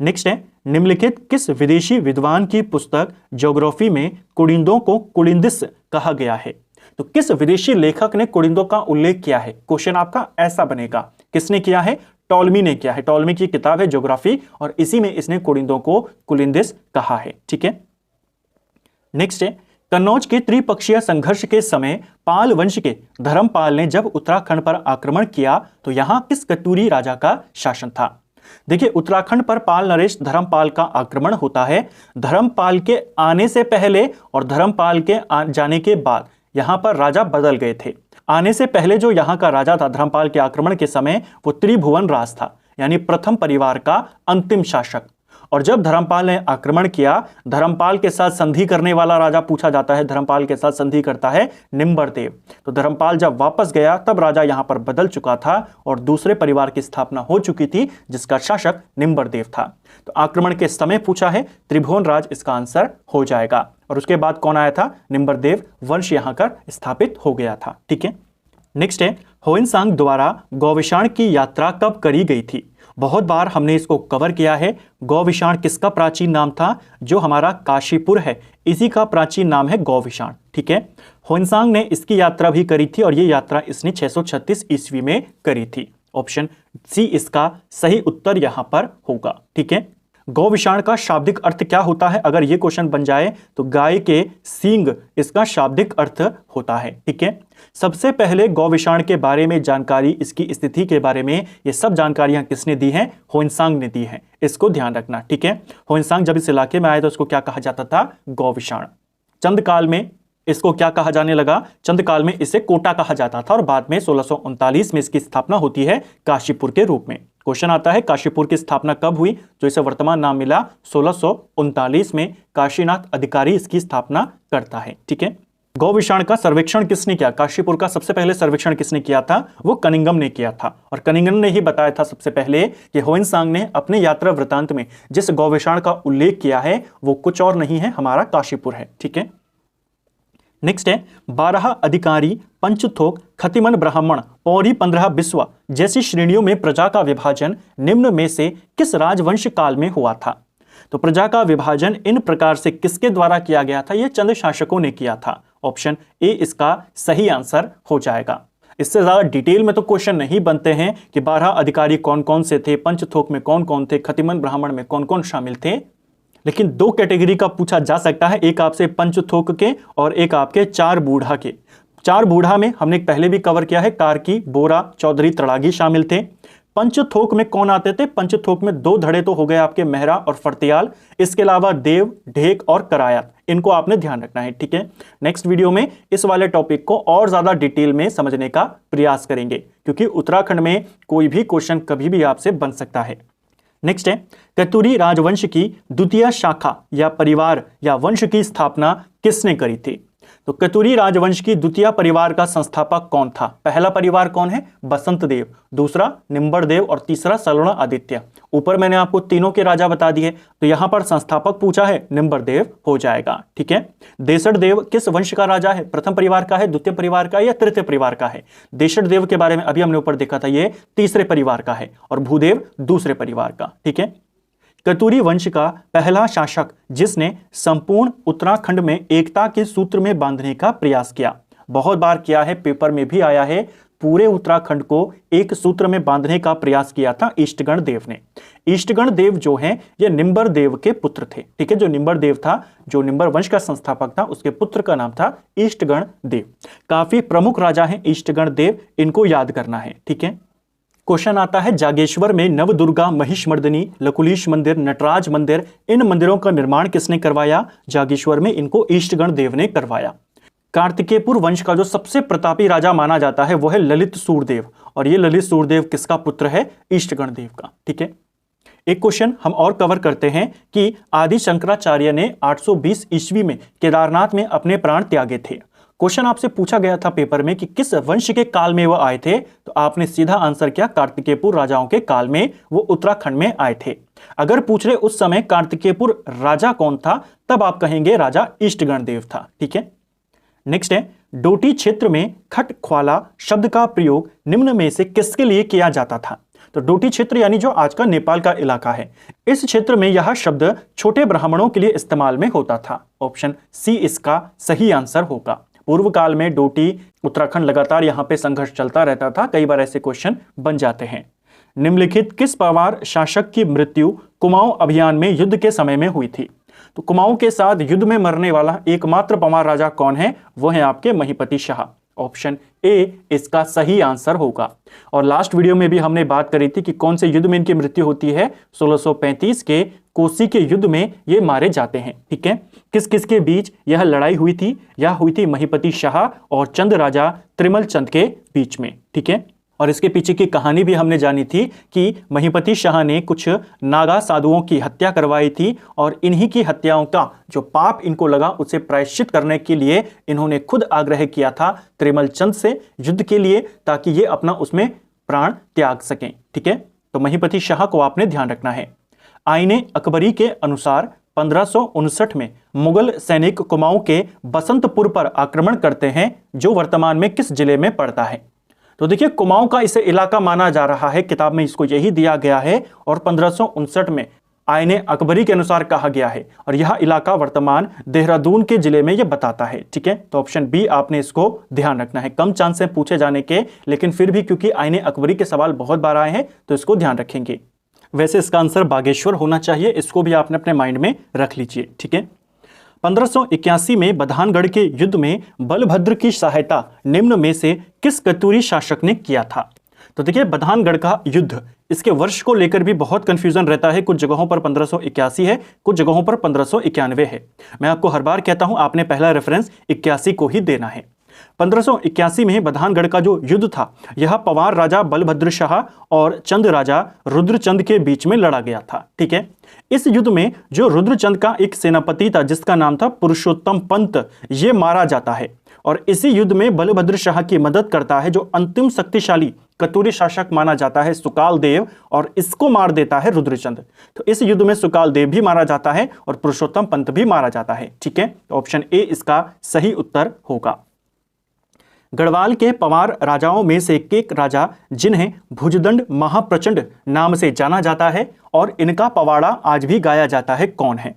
नेक्स्ट है, निम्नलिखित किस विदेशी विद्वान की पुस्तक ज्योग्राफी में कुड़िंदों को कुलिंदिस कहा गया है? तो किस विदेशी लेखक ने कुड़िंदों का उल्लेख किया है? क्वेश्चन आपका ऐसा बनेगा, किसने किया है? टॉलमी ने किया है। टॉलमी की किताब है ज्योग्राफी और इसी में इसने कुड़िंदों को कुलिंदिस कहा है। ठीक है। नेक्स्ट है, कन्नौज के त्रिपक्षीय संघर्ष के समय पाल वंश के धर्मपाल ने जब उत्तराखंड पर आक्रमण किया, तो यहां किस कतूरी राजा का शासन था? देखिए, उत्तराखंड पर पाल नरेश धर्मपाल का आक्रमण होता है। धर्मपाल के आने से पहले और धर्मपाल के जाने के बाद यहां पर राजा बदल गए थे। आने से पहले जो यहां का राजा था धर्मपाल के आक्रमण के समय, वो त्रिभुवन राज था, यानी प्रथम परिवार का अंतिम शासक। और जब धर्मपाल ने आक्रमण किया, धर्मपाल के साथ संधि करने वाला राजा पूछा जाता है, धर्मपाल के साथ संधि करता है निम्बरदेव। तो धर्मपाल जब वापस गया तब राजा यहां पर बदल चुका था और दूसरे परिवार की स्थापना हो चुकी थी जिसका शासक निम्बरदेव था। तो आक्रमण के समय पूछा है, त्रिभुवन राज इसका आंसर हो जाएगा। और उसके बाद कौन आया था? निम्बरदेव वंश यहां कर स्थापित हो गया था। ठीक है। नेक्स्ट है, होयनसांग द्वारा गौविषाण की यात्रा कब करी गई थी? बहुत बार हमने इसको कवर किया है। गौविषाण किसका प्राचीन नाम था? जो हमारा काशीपुर है, इसी का प्राचीन नाम है गौविषाण। ठीक है। होयनसांग ने इसकी यात्रा भी करी थी और ये यात्रा इसने 636 ईस्वी में करी थी। ऑप्शन सी इसका सही उत्तर यहां पर होगा। ठीक है। गौविषाण का शाब्दिक अर्थ क्या होता है? अगर ये क्वेश्चन बन जाए तो गाय के सींग इसका शाब्दिक अर्थ होता है। ठीक है। सबसे पहले गौविषाण के बारे में जानकारी, इसकी स्थिति के बारे में ये सब जानकारियां किसने दी हैं? होयनसांग ने दी है। इसको ध्यान रखना। ठीक है। होयनसांग जब इस इलाके में आए तो उसको क्या कहा जाता था? गौविषाण। चंद काल में इसको क्या कहा जाने लगा? चंद काल में इसे कोटा कहा जाता था और बाद में 1639 में इसकी स्थापना होती है काशीपुर के रूप में। क्वेश्चन आता है, काशीपुर की स्थापना कब हुई? जो इसे वर्तमान नाम मिला 1639 में काशीनाथ अधिकारी इसकी स्थापना करता है। ठीक है। गौविषाण का सर्वेक्षण किसने किया? काशीपुर का सबसे पहले सर्वेक्षण किसने किया था? वो कनिंगम ने किया था और कनिंगम ने ही बताया था सबसे पहले कि होयनसांग ने अपने यात्रा वृतांत में जिस गौविषाण का उल्लेख किया है वो कुछ और नहीं है, हमारा काशीपुर है। ठीक है। नेक्स्ट है, 12 अधिकारी, पंचथोक, खतिमन ब्राह्मण, पौरी 15 बिस्वा जैसी श्रेणियों में प्रजा का विभाजन निम्न में से किस राजवंश काल में हुआ था? तो प्रजा का विभाजन इन प्रकार से किसके द्वारा किया गया था? यह चंद शासकों ने किया था। ऑप्शन ए इसका सही आंसर हो जाएगा। इससे ज्यादा डिटेल में तो क्वेश्चन नहीं बनते हैं कि 12 अधिकारी कौन कौन से थे, पंचथोक में कौन कौन थे, खतिमन ब्राह्मण में कौन कौन शामिल थे, लेकिन 2 कैटेगरी का पूछा जा सकता है, एक आपसे पंचथोक के और एक आपके 4 बूढ़ा के। 4 बूढ़ा में हमने पहले भी कवर किया है, कार्की, बोरा, चौधरी, तड़ागी शामिल थे। पंचथोक में कौन आते थे? पंचथोक में 2 धड़े तो हो गए आपके, मेहरा और फरतियाल। इसके अलावा देव, ढेक और करायत, इनको आपने ध्यान रखना है। ठीक है। नेक्स्ट वीडियो में इस वाले टॉपिक को और ज्यादा डिटेल में समझने का प्रयास करेंगे, क्योंकि उत्तराखंड में कोई भी क्वेश्चन कभी भी आपसे बन सकता है। नेक्स्ट है, कतूरी राजवंश की द्वितीय शाखा या परिवार या वंश की स्थापना किसने करी थी? तो कतूरी राजवंश की द्वितीय परिवार का संस्थापक कौन था? पहला परिवार कौन है? बसंत देव, दूसरा निम्बरदेव और तीसरा सलवण आदित्य। ऊपर मैंने आपको तीनों के राजा बता दिए, तो यहां पर संस्थापक पूछा है, निम्बरदेव हो जाएगा। ठीक है। देशड़ देव किस वंश का राजा है? प्रथम परिवार का है, द्वितीय परिवार का या तृतीय परिवार का है? देशड़ देव के बारे में अभी हमने ऊपर देखा था, ये तीसरे परिवार का है और भूदेव दूसरे परिवार का। ठीक है। कतूरी वंश का पहला शासक जिसने संपूर्ण उत्तराखंड में एकता के सूत्र में बांधने का प्रयास किया, बहुत बार किया है, पेपर में भी आया है, पूरे उत्तराखंड को एक सूत्र में बांधने का प्रयास किया था ईष्टगण देव ने। ईष्टगण देव जो हैं ये निम्बर देव के पुत्र थे। ठीक है। जो निम्बर देव था, जो निम्बर वंश का संस्थापक था, उसके पुत्र का नाम था ईष्टगण देव। काफी प्रमुख राजा हैं ईष्टगण देव, इनको याद करना है। ठीक है। क्वेश्चन आता है जागेश्वर में नवदुर्गा, महिषमर्दिनी, लकुलीश मंदिर, नटराज मंदिर, इन मंदिरों का निर्माण किसने करवाया? जागेश्वर में इनको ईष्टगण देव ने करवाया। कार्तिकेयपुर वंश का जो सबसे प्रतापी राजा माना जाता है वो है ललित सूरदेव, और ये ललित सूरदेव किसका पुत्र है? ईष्टगण देव का। ठीक है, एक क्वेश्चन हम और कवर करते हैं कि आदि शंकराचार्य ने 820 ईस्वी में केदारनाथ में अपने प्राण त्यागे थे। क्वेश्चन आपसे पूछा गया था पेपर में कि किस वंश के काल में वो आए थे, तो आपने सीधा आंसर किया कार्तिकेयपुर राजाओं के काल में वो उत्तराखंड में आए थे। अगर पूछ रहे उस समय कार्तिकेयपुर राजा कौन था, तब आप कहेंगे राजा ईष्टगण देव था। ठीक है, नेक्स्ट है डोटी क्षेत्र में खट ख्वाला शब्द का प्रयोग निम्न में से किसके लिए किया जाता था? तो डोटी क्षेत्र यानी जो आज का नेपाल का इलाका है, इस क्षेत्र में यह शब्द छोटे ब्राह्मणों के लिए इस्तेमाल में होता था। ऑप्शन सी इसका सही आंसर होगा। पूर्व काल में डोटी, उत्तराखंड लगातार यहां पे संघर्ष चलता रहता था, कई बार ऐसे क्वेश्चन बन जाते हैं। निम्नलिखित किस पवार शासक की मृत्यु कुमाऊं अभियान में युद्ध के समय में हुई थी? तो कुमाऊं के साथ युद्ध में मरने वाला एकमात्र पवार राजा कौन है? वो है आपके महीपति शाह। ऑप्शन ए इसका सही आंसर होगा। और लास्ट वीडियो में भी हमने बात करी थी कि कौन से युद्ध में इनकी मृत्यु होती है? 1635 के कोसी के युद्ध में ये मारे जाते हैं। ठीक है, किस किस के बीच यह लड़ाई हुई थी? यह हुई थी महीपति शाह और चंद राजा त्रिमल चंद के बीच में। ठीक है, और इसके पीछे की कहानी भी हमने जानी थी कि महीपति शाह ने कुछ नागा साधुओं की हत्या करवाई थी, और इन्हीं की हत्याओं का जो पाप इनको लगा उसे प्रायश्चित करने के लिए इन्होंने खुद आग्रह किया था त्रिमल चंद से युद्ध के लिए, ताकि ये अपना उसमें प्राण त्याग सकें। ठीक है, तो महीपति शाह को आपने ध्यान रखना है। आईने अकबरी के अनुसार 1559 में मुगल सैनिक कुमाऊं के बसंतपुर पर आक्रमण करते हैं, जो वर्तमान में किस जिले में पड़ता है? तो देखिए, कुमाऊं का इसे इलाका माना जा रहा है, किताब में इसको यही दिया गया है, और 1559 में आईने अकबरी के अनुसार कहा गया है, और यह इलाका वर्तमान देहरादून के जिले में यह बताता है। ठीक है, तो ऑप्शन बी आपने इसको ध्यान रखना है। कम चांस है पूछे जाने के, लेकिन फिर भी क्योंकि आईने अकबरी के सवाल बहुत बार आए हैं तो इसको ध्यान रखेंगे। वैसे इसका आंसर बागेश्वर होना चाहिए, इसको भी आपने अपने माइंड में रख लीजिए। ठीक है, 1581 में बधानगढ़ के युद्ध में बलभद्र की सहायता निम्न में से किस कतूरी शासक ने किया था? तो देखिए, बधानगढ़ का युद्ध, इसके वर्ष को लेकर भी बहुत कंफ्यूजन रहता है। कुछ जगहों पर 1581 है, कुछ जगहों पर 1591 है। मैं आपको हर बार कहता हूं आपने पहला रेफरेंस 81 को ही देना है। 1581 में बधानगढ़ का जो युद्ध था, यह पवार राजा बलभद्र शाह और चंद राजा रुद्रचंद के बीच में लड़ा गया था। ठीक है, इस युद्ध में जो रुद्रचंद का एक सेनापति था जिसका नाम था पुरुषोत्तम पंत, ये मारा जाता है, और इसी युद्ध में बलभद्र शाह की मदद करता है जो अंतिम शक्तिशाली कतूरी शासक माना जाता है सुकाल देव, और इसको मार देता है रुद्रचंद। तो इस युद्ध में सुकाल देव भी मारा जाता है और पुरुषोत्तम पंत भी मारा जाता है। ठीक है, तो ऑप्शन ए इसका सही उत्तर होगा। गढ़वाल के पवार राजाओं में से एक राजा जिन्हें भुजदंड महाप्रचंड नाम से जाना जाता है और इनका पवाड़ा आज भी गाया जाता है, कौन है?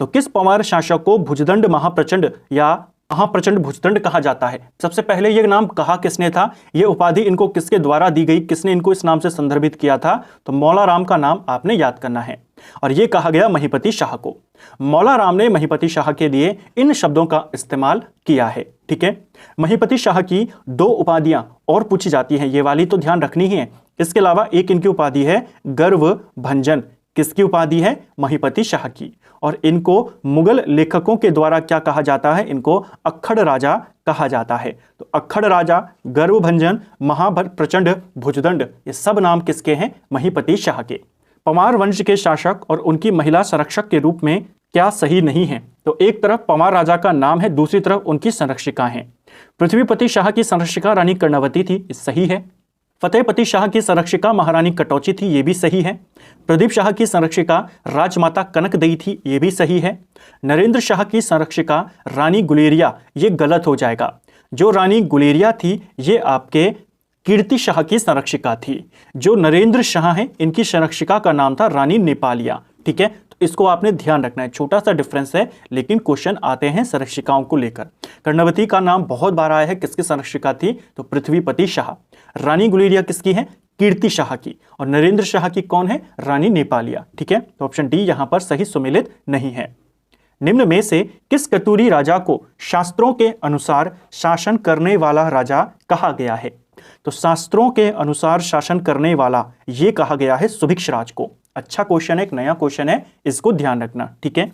तो किस पवार शासक को भुजदंड महाप्रचंड या महाप्रचंड भुजदंड कहा जाता है? सबसे पहले यह नाम कहा किसने था? यह उपाधि इनको किसके द्वारा दी गई? किसने इनको इस नाम से संदर्भित किया था? तो मौला राम का नाम आपने याद करना है, और यह कहा गया महीपति शाह को। मौला राम ने महीपति शाह के लिए इन शब्दों का इस्तेमाल किया है। ठीक है, महीपति शाह की 2 उपाधियां और पूछी जाती हैं, ये वाली तो ध्यान रखनी ही है। इसके अलावा एक इनकी उपाधि है गर्व भंजन। किसकी उपाधि है? महीपति शाह की। और इनको मुगल लेखकों के द्वारा क्या कहा जाता है? इनको अक्खड़ राजा कहा जाता है। तो अक्खड़ राजा, गर्व भंजन, महाप्रचंड, भुजदंड, ये सब नाम किसके हैं? महीपति शाह के। पवार वंश के शासक और उनकी महिला संरक्षक के रूप में क्या सही नहीं है? तो एक तरफ पवार राजा का नाम है, दूसरी तरफ उनकी संरक्षिका हैं। पृथ्वीपति शाह की संरक्षिका रानी कर्णवती थी, ये सही है। फतेहपति शाह की संरक्षिका महारानी कटौची थी, ये भी सही है। प्रदीप शाह की संरक्षिका राजमाता कनकदेई थी, ये भी सही है। नरेंद्र शाह की संरक्षिका रानी गुलेरिया, ये गलत हो जाएगा। जो रानी गुलेरिया थी ये आपके कीर्ति शाह की संरक्षिका थी। जो नरेंद्र शाह हैं इनकी संरक्षिका का नाम था रानी नेपालिया। ठीक है, तो इसको आपने ध्यान रखना है, छोटा सा डिफरेंस है लेकिन क्वेश्चन आते हैं संरक्षिकाओं को लेकर। कर्णवती का नाम बहुत बार आया है, किसकी संरक्षिका थी? तो पृथ्वीपति शाह। रानी गुलेरिया किसकी है? कीर्ति शाह की। और नरेंद्र शाह की कौन है? रानी नेपालिया। ठीक है, तो ऑप्शन डी यहां पर सही सुमेलित नहीं है। निम्न में से किस कतूरी राजा को शास्त्रों के अनुसार शासन करने वाला राजा कहा गया है? तो शास्त्रों के अनुसार शासन करने वाला ये कहा गया है सुभिक्षराज को। अच्छा क्वेश्चन है, एक नया क्वेश्चन है, इसको ध्यान रखना, ठीक है।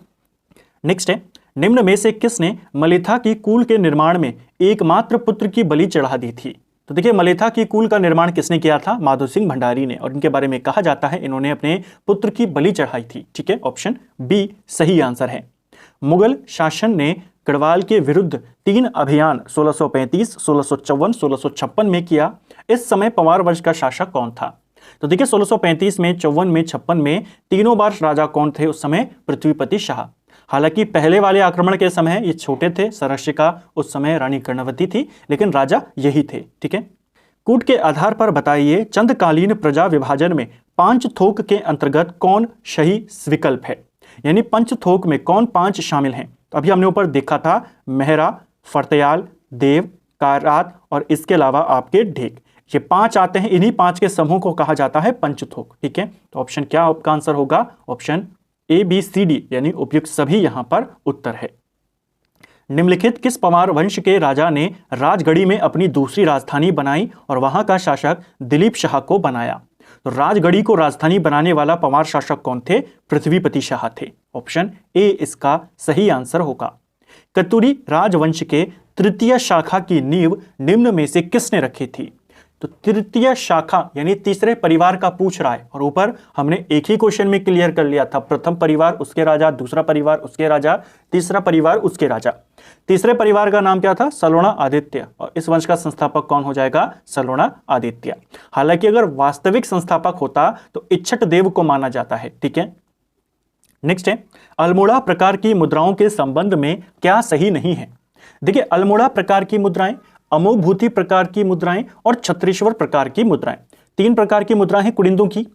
नेक्स्ट है, निम्न में से किसने मलिथा की कूल के निर्माण में एकमात्र पुत्र की बलि चढ़ा दी थी? तो देखिए, मलिथा की कूल का निर्माण किसने किया था? माधो सिंह भंडारी ने, और इनके बारे में कहा जाता है इन्होंने अपने पुत्र की बलि चढ़ाई थी, ठीक है। ऑप्शन बी सही आंसर है। मुगल शासन ने गढ़वाल के विरुद्ध 3 अभियान 1635, 1654, 1656 में किया। इस समय पंवार वंश का शासक कौन था? तो देखिए, 1635 में, 54 में, 56 में तीनों बार राजा कौन थे उस समय? पृथ्वीपति शाह। हालांकि पहले वाले आक्रमण के समय ये छोटे थे, सरशिका उस समय रानी कर्णवती थी, लेकिन राजा यही थे, ठीक है। कूट के आधार पर बताइए, चंदकालीन प्रजा विभाजन में पांचथोक के अंतर्गत कौन सही विकल्प है? यानी पंचथोक में कौन 5 शामिल हैं? तो अभी हमने ऊपर देखा था मेहरा, फरतयाल, देव, कारात और इसके अलावा आपके ढेक, ये 5 आते हैं। इन्हीं 5 के समूह को कहा जाता है पंचथोक, ठीक है। तो ऑप्शन क्या आपका आंसर होगा? Option A, B, C, D, यानी उपयुक्त सभी यहां पर उत्तर है। निम्नलिखित किस पंवार वंश के राजा ने राजगढ़ी में अपनी दूसरी राजधानी बनाई और वहां का शासक दिलीप शाह को बनाया? तो राजगढ़ी को राजधानी बनाने वाला पंवार शासक कौन थे? पृथ्वीपति शाह थे। ऑप्शन ए इसका सही आंसर होगा। कतुरी राजवंश के तृतीय शाखा की नींव निम्न में से किसने रखी थी? तो तृतीय शाखा यानी तीसरे परिवार का पूछ रहा है, और ऊपर हमने एक ही क्वेश्चन में क्लियर कर लिया था, प्रथम परिवार उसके राजा, दूसरा परिवार उसके राजा, तीसरा परिवार उसके राजा। तीसरे परिवार का नाम क्या था? सलोणा आदित्य, और इस वंश का संस्थापक कौन हो जाएगा? सलोणा आदित्य। हालांकि अगर वास्तविक संस्थापक होता तो इच्छट देव को माना जाता है, ठीक है। नेक्स्ट है, अल्मोड़ा प्रकार की मुद्राओं के संबंध में क्या सही नहीं है? देखिए, अल्मोड़ा प्रकार की मुद्राएं, अमोघ भूति प्रकार की मुद्राएं और छत्तीश्वर प्रकार की मुद्राएं, 3 प्रकार की मुद्राएं हैं कुड़िंदों की।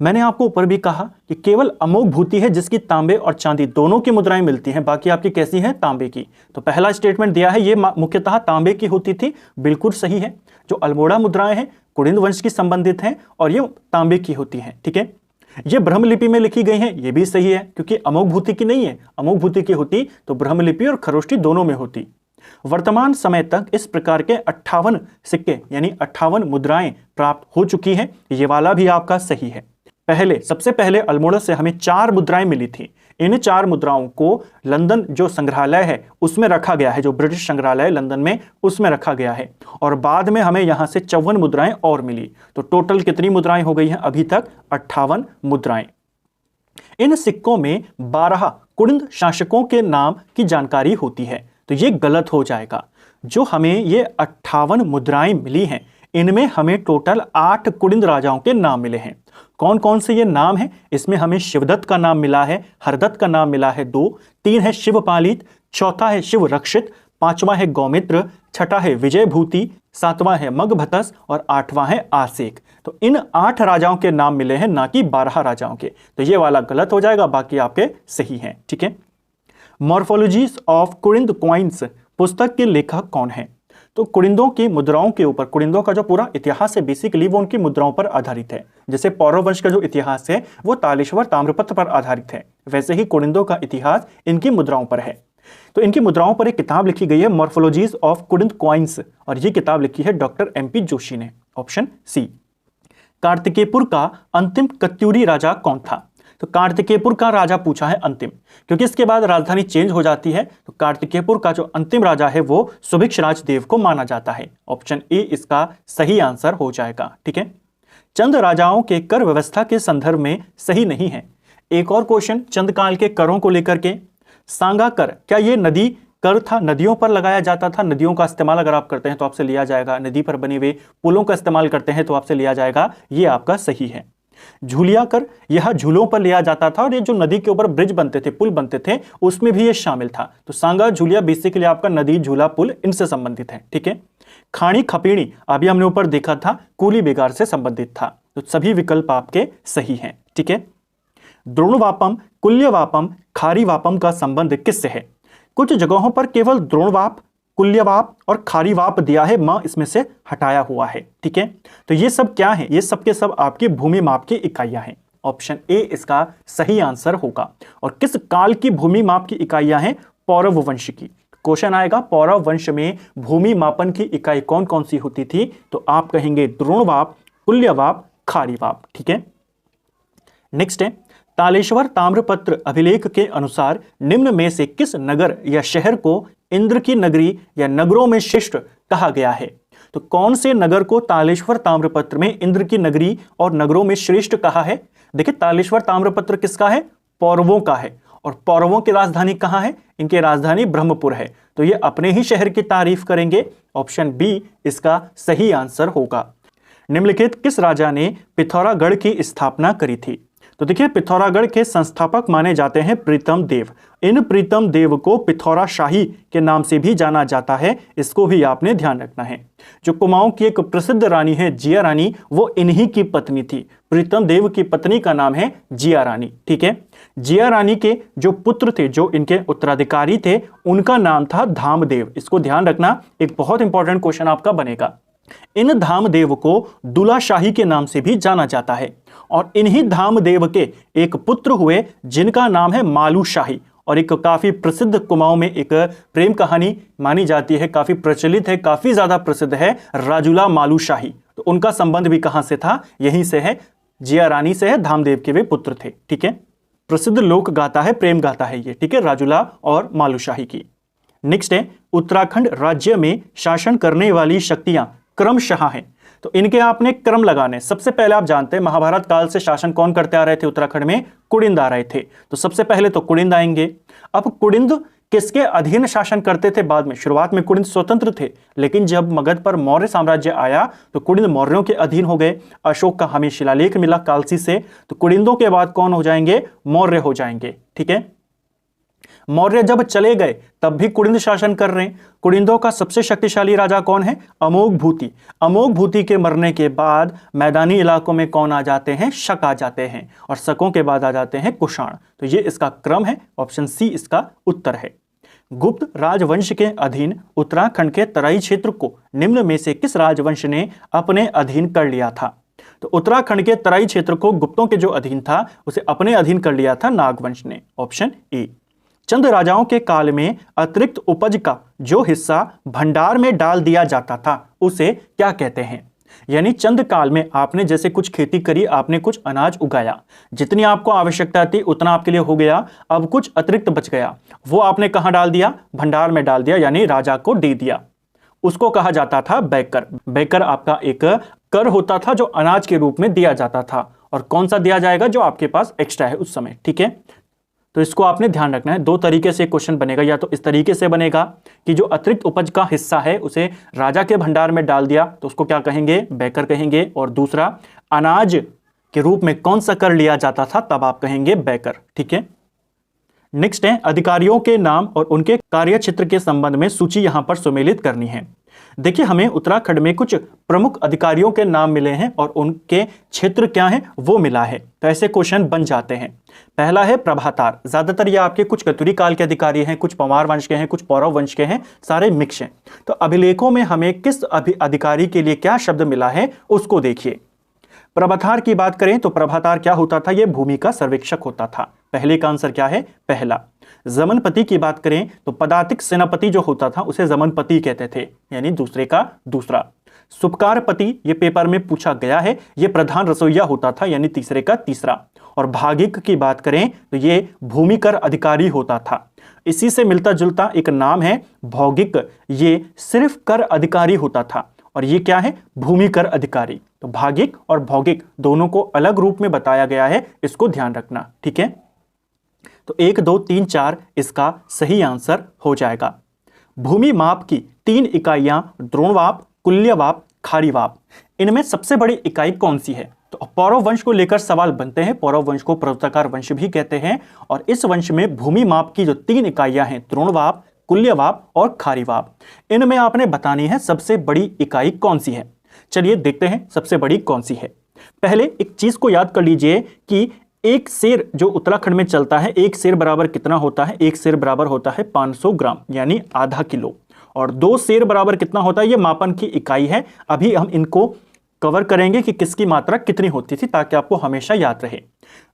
मैंने आपको ऊपर भी कहा कि केवल अमोघ भूति है जिसकी तांबे और चांदी दोनों की मुद्राएं मिलती हैं, बाकी आपकी कैसी हैं? तांबे की। तो पहला स्टेटमेंट दिया है ये मुख्यतः तांबे की होती थी, बिल्कुल सही है। जो अल्मोड़ा मुद्राएं हैं कुड़िंद वंश की संबंधित हैं और ये तांबे की होती हैं, ठीक है। ये ब्रह्मलिपि में लिखी गई हैं, ये भी सही है, क्योंकि अमोघ भूति की नहीं है। अमोघ भूति की होती तो ब्रह्मलिपि और खरोष्टी दोनों में होती। वर्तमान समय तक इस प्रकार के 58 सिक्के यानी 58 मुद्राएं प्राप्त हो चुकी हैं। ये वाला भी आपका सही है। सबसे पहले अल्मोड़ा से हमें 4 मुद्राएं मिली थी। इन 4 मुद्राओं को लंदन जो संग्रहालय है उसमें रखा गया है, जो ब्रिटिश संग्रहालय लंदन में उसमें रखा गया है, और बाद में हमें यहां से 54 मुद्राएं और मिली। तो टोटल कितनी मुद्राएं हो गई हैं अभी तक? 58 मुद्राएं। इन सिक्कों में 12 कुड़िंद शासकों के नाम की जानकारी होती है, तो ये गलत हो जाएगा। जो हमें ये 58 मुद्राएं मिली हैं इनमें हमें टोटल 8 कुड़िंद राजाओं के नाम मिले हैं। कौन कौन से ये नाम हैं? इसमें हमें शिवदत्त का नाम मिला है, हरदत्त का नाम मिला है 2, 3 है शिवपालित, चौथा है शिव रक्षित, 5वां है गौमित्र, 6ठा है विजयभूति, 7वां है मगभतस और 8वां है आसेक। तो इन 8 राजाओं के नाम मिले हैं, ना कि 12 राजाओं के। तो ये वाला गलत हो जाएगा, बाकी आपके सही हैं, ठीक है। मॉर्फोलॉजीज ऑफ कुड़िंद कॉइन्स पुस्तक के लेखक कौन है? तो कुड़िंदों की मुद्राओं के ऊपर, कुड़िंदों का जो पूरा इतिहास है बेसिकली वो उनकी मुद्राओं पर आधारित है। जैसे पौरव वंश का जो इतिहास है वो तालेश्वर ताम्रपत्र पर आधारित है, वैसे ही कुड़िंदों का इतिहास इनकी मुद्राओं पर है। तो इनकी मुद्राओं पर एक किताब लिखी गई है मॉर्फोलॉजीज ऑफ कुड़िंद कॉइन्स, और ये किताब लिखी है डॉक्टर MP जोशी ने। Option C. कार्तिकेयपुर का अंतिम कत्यूरी राजा कौन था? तो कार्तिकेयपुर का राजा पूछा है अंतिम, क्योंकि इसके बाद राजधानी चेंज हो जाती है। तो कार्तिकेयपुर का जो अंतिम राजा है वो सुभिक्षराज देव को माना जाता है। ऑप्शन ए इसका सही आंसर हो जाएगा, ठीक है। चंद राजाओं के कर व्यवस्था के संदर्भ में सही नहीं है। एक और क्वेश्चन चंद काल के करों को लेकर के, सांगा कर क्या ये नदी कर था? नदियों पर लगाया जाता था। नदियों का इस्तेमाल अगर आप करते हैं तो आपसे लिया जाएगा। नदी पर बने हुए पुलों का इस्तेमाल करते हैं तो आपसे लिया जाएगा। ये आपका सही है। झूलिया कर यह झूलों पर लिया जाता था, और ये जो नदी के ऊपर ब्रिज बनते थे, पुल बनते थे, उसमें भी ये शामिल था। तो सांगा झूलिया बेसिकली आपका नदी, झूला, पुल इनसे संबंधित है, ठीक है। खाड़ी खपीणी अभी हमने ऊपर देखा था कूली बेगार से संबंधित था। तो सभी विकल्प आपके सही हैं, ठीक है। द्रोणवापम, कुल्यवापम, खारीवापम का संबंध किससे है? कुछ जगहों पर केवल द्रोणवाप, कुल्यवाप और खारीवाप दिया है, मां इसमें से हटाया हुआ है, ठीक है। तो ये सब क्या है? ये सब के सब आपकी भूमि माप की इकाइयां हैं। ऑप्शन ए इसका सही आंसर होगा। और किस काल की भूमि माप की इकाइयां हैं? पौरव वंश की। क्वेश्चन आएगा पौरव वंश में भूमि मापन की इकाई कौन कौन सी होती थी, तो आप कहेंगे द्रोणवाप, कुल्यवाप, खारीवाप। ठीक है, नेक्स्ट है तालेश्वर ताम्रपत्र अभिलेख के अनुसार निम्न में से किस नगर या शहर को इंद्र की नगरी या नगरों में श्रेष्ठ कहा गया है। तो कौन से नगर को तालेश्वर ताम्रपत्र में इंद्र की नगरी और नगरों में श्रेष्ठ कहा है। देखिए तालेश्वर ताम्रपत्र किसका है, पौरवों का है, और पौरवों की राजधानी कहां है, इनकी राजधानी ब्रह्मपुर है, तो ये अपने ही शहर की तारीफ करेंगे। ऑप्शन बी इसका सही आंसर होगा। निम्नलिखित किस राजा ने पिथौरागढ़ की स्थापना करी थी। तो देखिए पिथौरागढ़ के संस्थापक माने जाते हैं प्रीतम देव। इन प्रीतम देव को पिथौरा शाही के नाम से भी जाना जाता है, इसको भी आपने ध्यान रखना है। जो कुमाऊं की एक प्रसिद्ध रानी है जिया रानी, वो इन्हीं की पत्नी थी। प्रीतम देव की पत्नी का नाम है जिया रानी। ठीक है, जिया रानी के जो पुत्र थे, जो इनके उत्तराधिकारी थे, उनका नाम था धामदेव। इसको ध्यान रखना, एक बहुत इंपॉर्टेंट क्वेश्चन आपका बनेगा। इन धामदेव को दुलाशाही के नाम से भी जाना जाता है, और इन्हीं धामदेव के एक पुत्र हुए जिनका नाम है मालूशाही, और एक काफी प्रसिद्ध कुमाऊं में एक प्रेम कहानी मानी जाती है, काफी प्रचलित है, काफी ज्यादा प्रसिद्ध है, राजुला मालूशाही। तो उनका संबंध भी कहां से था, यहीं से है, जिया रानी से है, धामदेव के वे पुत्र थे। ठीक है, प्रसिद्ध लोक गाथा है, प्रेम गाथा है ये। ठीक है, राजुला और मालूशाही की। नेक्स्ट है उत्तराखंड राज्य में शासन करने वाली शक्तियां क्रमशः हैं, तो इनके आपने क्रम लगाने। सबसे पहले आप जानते हैं महाभारत काल से शासन कौन करते आ रहे थे उत्तराखंड में, कुड़िंद आ रहे थे, तो सबसे पहले तो कुड़िंद आएंगे। अब कुड़िंद किसके अधीन शासन करते थे, बाद में, शुरुआत में कुड़िंद स्वतंत्र थे, लेकिन जब मगध पर मौर्य साम्राज्य आया तो कुड़िंद मौर्यों के अधीन हो गए। अशोक का हमें शिलालेख मिला कालसी से, तो कुड़िंदों के बाद कौन हो जाएंगे, मौर्य हो जाएंगे। ठीक है, मौर्य जब चले गए तब भी कुड़िंद शासन कर रहे हैं। कुड़िंदों का सबसे शक्तिशाली राजा कौन है, अमोघ भूति। अमोघ भूति के मरने के बाद मैदानी इलाकों में कौन आ जाते हैं, शक आ जाते हैं, और शकों के बाद आ जाते हैं कुषाण। तो ये इसका क्रम है, ऑप्शन सी इसका उत्तर है। गुप्त राजवंश के अधीन उत्तराखंड के तराई क्षेत्र को निम्न में से किस राजवंश ने अपने अधीन कर लिया था। तो उत्तराखंड के तराई क्षेत्र को गुप्तों के जो अधीन था उसे अपने अधीन कर लिया था नागवंश ने, ऑप्शन ए। चंद राजाओं के काल में अतिरिक्त उपज का जो हिस्सा भंडार में डाल दिया जाता था उसे क्या कहते हैं। यानी चंद काल में आपने जैसे कुछ खेती करी, आपने कुछ अनाज उगाया, जितनी आपको आवश्यकता थी उतना आपके लिए हो गया, अब कुछ अतिरिक्त बच गया, वो आपने कहां डाल दिया, भंडार में डाल दिया, यानी राजा को दे दिया। उसको कहा जाता था बैकर। बैकर आपका एक कर होता था जो अनाज के रूप में दिया जाता था, और कौन सा दिया जाएगा, जो आपके पास एक्स्ट्रा है उस समय। ठीक है, तो इसको आपने ध्यान रखना है। दो तरीके से क्वेश्चन बनेगा, या तो इस तरीके से बनेगा कि जो अतिरिक्त उपज का हिस्सा है उसे राजा के भंडार में डाल दिया तो उसको क्या कहेंगे, बैकर कहेंगे, और दूसरा अनाज के रूप में कौन सा कर लिया जाता था तब आप कहेंगे बैकर। ठीक है, नेक्स्ट है अधिकारियों के नाम और उनके कार्यक्षेत्र के संबंध में सूची यहां पर सुमेलित करनी है। देखिए हमें उत्तराखंड में कुछ प्रमुख अधिकारियों के नाम मिले हैं और उनके क्षेत्र क्या है वो मिला है, तो ऐसे क्वेश्चन बन जाते हैं। पहला है प्रभातार, ज्यादातर ये आपके कुछ कतुरी काल के अधिकारी हैं, कुछ पवार वंश के हैं, कुछ पौरव वंश के हैं, सारे मिक्स हैं। तो अभिलेखों में हमें किस अधिकारी के लिए क्या शब्द मिला है उसको देखिए। प्रभातार की बात करें तो प्रभातार क्या होता था, यह भूमि का सर्वेक्षक होता था। पहले का आंसर क्या है, पहला। जमनपति की बात करें तो पदातिक सेनापति जो होता था उसे जमनपति कहते थे, यानी दूसरे का दूसरा। सुपकारपति ये पेपर में पूछा गया है, ये प्रधान रसोइया होता था, यानी तीसरे का तीसरा। और भागिक की बात करें तो ये भूमि कर अधिकारी होता था। इसी से मिलता जुलता एक नाम है भौगिक, ये सिर्फ कर अधिकारी होता था, और ये क्या है, भूमि कर अधिकारी। तो भागिक और भौगिक दोनों को अलग रूप में बताया गया है, इसको ध्यान रखना। ठीक है, तो 1 2 3 4 इसका सही आंसर हो जाएगा। भूमि माप की 3 इकाइयां द्रोणवाप, कुल्यवाप, खारीवाप, इनमें सबसे बड़ी इकाई कौन सी है। तो पौरव वंश को लेकर सवाल बनते हैं। पौरव वंश को पर्वताकार वंश भी कहते हैं, और इस वंश में भूमि माप की जो 3 इकाइयां हैं द्रोणवाप, कुल्यवाप और खारीवाप, इनमें आपने बतानी है सबसे बड़ी इकाई कौन सी है। चलिए देखते हैं सबसे बड़ी कौन सी है। पहले एक चीज को याद कर लीजिए कि एक सेर जो उत्तराखंड में चलता है, एक सेर बराबर कितना होता है, एक सेर बराबर होता है 500 ग्राम, यानी आधा किलो। और 2 सेर बराबर कितना होता है, ये मापन की इकाई है। अभी हम इनको कवर करेंगे कि किसकी मात्रा कितनी होती थी, ताकि आपको हमेशा याद रहे।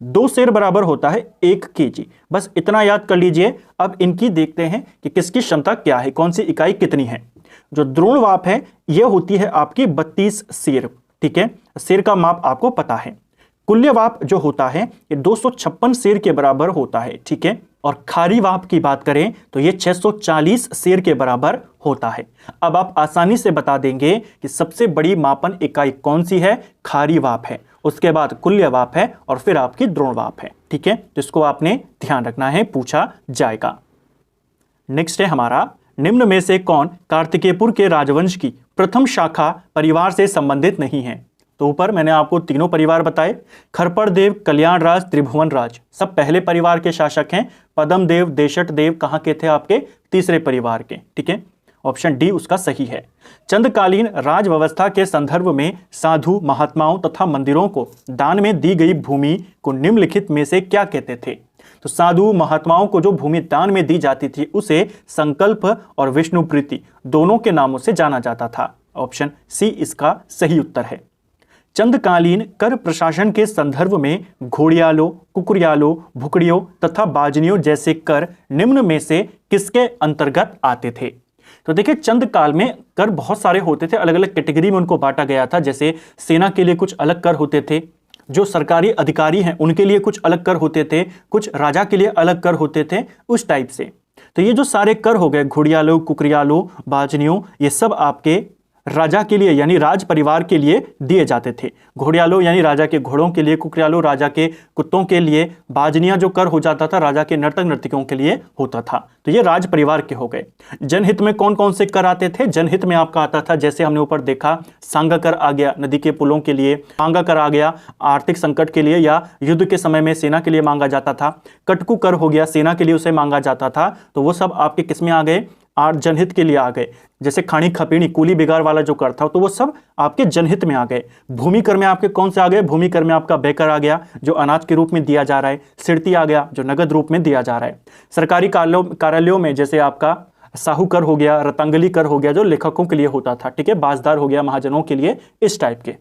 2 सेर बराबर होता है 1 kg, बस इतना याद कर लीजिए। अब इनकी देखते हैं कि किसकी क्षमता क्या है, कौन सी इकाई कितनी है। जो द्रोणवाप है यह होती है आपकी 32 सेर, ठीक है, सेर का माप आपको पता है। कुल्यवाप जो होता है ये 256 सेर के बराबर होता है, ठीक है। और खारीवाप की बात करें तो ये 640 सेर के बराबर होता है। अब आप आसानी से बता देंगे कि सबसे बड़ी मापन इकाई कौन सी है, खारीवाप है, उसके बाद कुल्यवाप है और फिर आपकी द्रोणवाप है, ठीक है। जिसको आपने ध्यान रखना है, पूछा जाएगा। नेक्स्ट है हमारा, निम्न में से कौन कार्तिकेयपुर के राजवंश की प्रथम शाखा परिवार से संबंधित नहीं है। तो ऊपर मैंने आपको तीनों परिवार बताए, खरपड़देव, कल्याणराज, त्रिभुवनराज, सब पहले परिवार के शासक हैं। पद्मदेव, देशट देव कहां के थे, आपके तीसरे परिवार के, ठीक है। ऑप्शन डी उसका सही है। चंद्रकालीन राज व्यवस्था के संदर्भ में साधु, महात्माओं तथा मंदिरों को दान में दी गई भूमि को निम्नलिखित में से क्या कहते थे। तो साधु महात्माओं को जो भूमि दान में दी जाती थी उसे संकल्प और विष्णुप्रीति दोनों के नामों से जाना जाता था। ऑप्शन सी इसका सही उत्तर है। चंद्रकालीन कर प्रशासन के संदर्भ में घोड़ियालों, कुकुरियालों, भुकड़ियों तथा बाजनियों जैसे कर निम्न में से किसके अंतर्गत आते थे। तो देखिए, चंद्रकाल में कर बहुत सारे होते थे, अलग अलग कैटेगरी में उनको बांटा गया था। जैसे सेना के लिए कुछ अलग कर होते थे, जो सरकारी अधिकारी हैं उनके लिए कुछ अलग कर होते थे, कुछ राजा के लिए अलग कर होते थे, उस टाइप से। तो ये जो सारे कर हो गए, घोड़ियालों, कुकुरियालों, बाजनियों, ये सब आपके राजा के लिए यानी राज परिवार के लिए दिए जाते थे। घोड़ियालों यानी राजा के घोड़ों के लिए, कुकुरियालों राजा के कुत्तों के लिए, बाजनियां जो कर हो जाता था राजा के नर्तक नर्तकियों के लिए होता था। तो ये राज परिवार के हो गए। जनहित में कौन कौन से कर आते थे, जनहित में आपका आता था, जैसे हमने ऊपर देखा, सांगा कर आ गया नदी के पुलों के लिए, मांगा कर आ गया आर्थिक संकट के लिए या युद्ध के समय में सेना के लिए मांगा जाता था। कटकू कर हो गया, सेना के लिए उसे मांगा जाता था। तो वो सब आपके किस में आ गए, जनहित के लिए आ गए। जैसे खानी खपीनी कूली बिगाड़ वाला जो कर था, तो वो सब आपके जनहित में आ गए। भूमि कर में आपके कौन से आ गए, भूमि कर में आपका बेकर आ गया जो अनाज के रूप में दिया जा रहा है, सिरती आ गया जो नगद रूप में दिया जा रहा है। सरकारी कार्यालयों में जैसे आपका साहू कर हो गया, रतंगली कर हो गया जो लेखकों के लिए होता था, ठीक है, बाजदार हो गया महाजनों के लिए, इस टाइप के।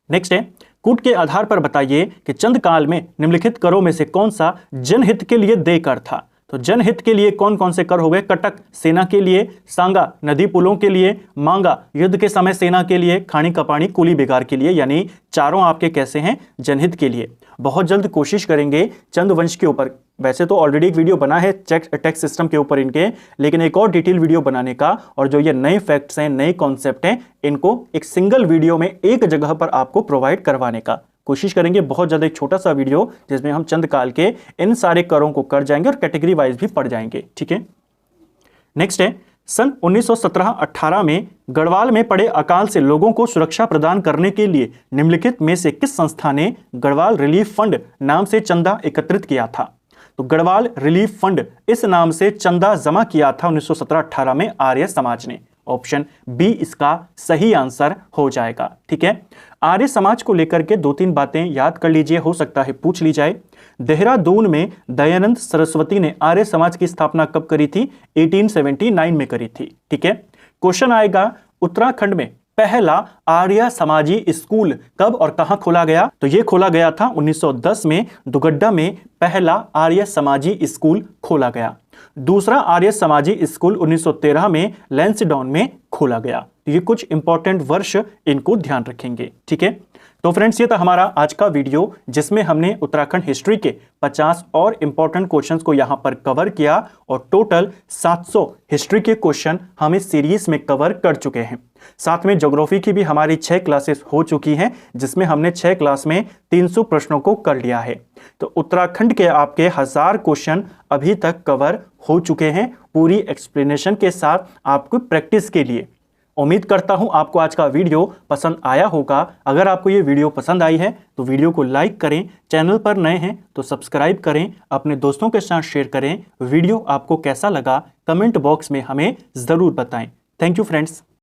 नेक्स्ट है, कूट के आधार पर बताइए कि चंद्रकाल में निम्नलिखित करों में से कौन सा जनहित के लिए देय कर था। तो जनहित के लिए कौन कौन से कर हो गए, कटक सेना के लिए, सांगा नदी पुलों के लिए, मांगा युद्ध के समय सेना के लिए, खानी कपानी कूली बिगाड़ के लिए, यानी चारों आपके कैसे हैं, जनहित के लिए। बहुत जल्द कोशिश करेंगे चंद्रवंश के ऊपर, वैसे तो ऑलरेडी एक वीडियो बना है टैक्स सिस्टम के ऊपर इनके, लेकिन एक और डिटेल वीडियो बनाने का, और जो ये नए फैक्ट्स हैं, नए कॉन्सेप्ट हैं, इनको एक सिंगल वीडियो में एक जगह पर आपको प्रोवाइड करवाने का कोशिश करेंगे। बहुत ज़्यादा एक छोटा सा वीडियो जिसमें हम चंद्रकाल के इन सारे करों को कर जाएंगे और कैटेगरी वाइज भी पढ़ जाएंगे, ठीक है। नेक्स्ट है, सन 1917-18 में गढ़वाल में पड़े अकाल से लोगों को सुरक्षा प्रदान करने के लिए निम्नलिखित में से किस संस्था ने गढ़वाल रिलीफ फंड नाम से चंदा एकत्रित किया था। तो गढ़वाल रिलीफ फंड इस नाम से चंदा जमा किया था 1917-18 में आर्य समाज ने। ऑप्शन बी इसका सही आंसर हो जाएगा, ठीक है। आर्य समाज को लेकर के 2-3 बातें याद कर लीजिए, हो सकता है पूछ ली जाए। देहरादून में दयानंद सरस्वती ने आर्य समाज की स्थापना कब करी थी, 1879 में करी थी, ठीक है। क्वेश्चन आएगा, उत्तराखंड में पहला आर्य समाजी स्कूल कब और कहां खोला गया। तो यह खोला गया था 1910 में, दुगड्डा में पहला आर्य समाजी स्कूल खोला गया। दूसरा आर्य समाजी स्कूल 1913 में लैंसडाउन में खोला गया। ये कुछ इंपॉर्टेंट वर्ष इनको ध्यान रखेंगे, ठीक है। तो फ्रेंड्स, ये था हमारा आज का वीडियो जिसमें हमने उत्तराखंड हिस्ट्री के 50 और इंपॉर्टेंट क्वेश्चंस को यहां पर कवर किया और टोटल 700 हिस्ट्री के क्वेश्चन हम इस सीरीज में कवर कर चुके हैं। साथ में ज्योग्राफी की भी हमारी 6 क्लासेस हो चुकी हैं जिसमें हमने 6 क्लास में 300 प्रश्नों को कर लिया है। तो उत्तराखंड के आपके 1000 क्वेश्चन अभी तक कवर हो चुके हैं पूरी एक्सप्लेनेशन के साथ आपको प्रैक्टिस के लिए। उम्मीद करता हूं आपको आज का वीडियो पसंद आया होगा। अगर आपको ये वीडियो पसंद आई है तो वीडियो को लाइक करें, चैनल पर नए हैं तो सब्सक्राइब करें, अपने दोस्तों के साथ शेयर करें। वीडियो आपको कैसा लगा कमेंट बॉक्स में हमें ज़रूर बताएं। Thank you friends.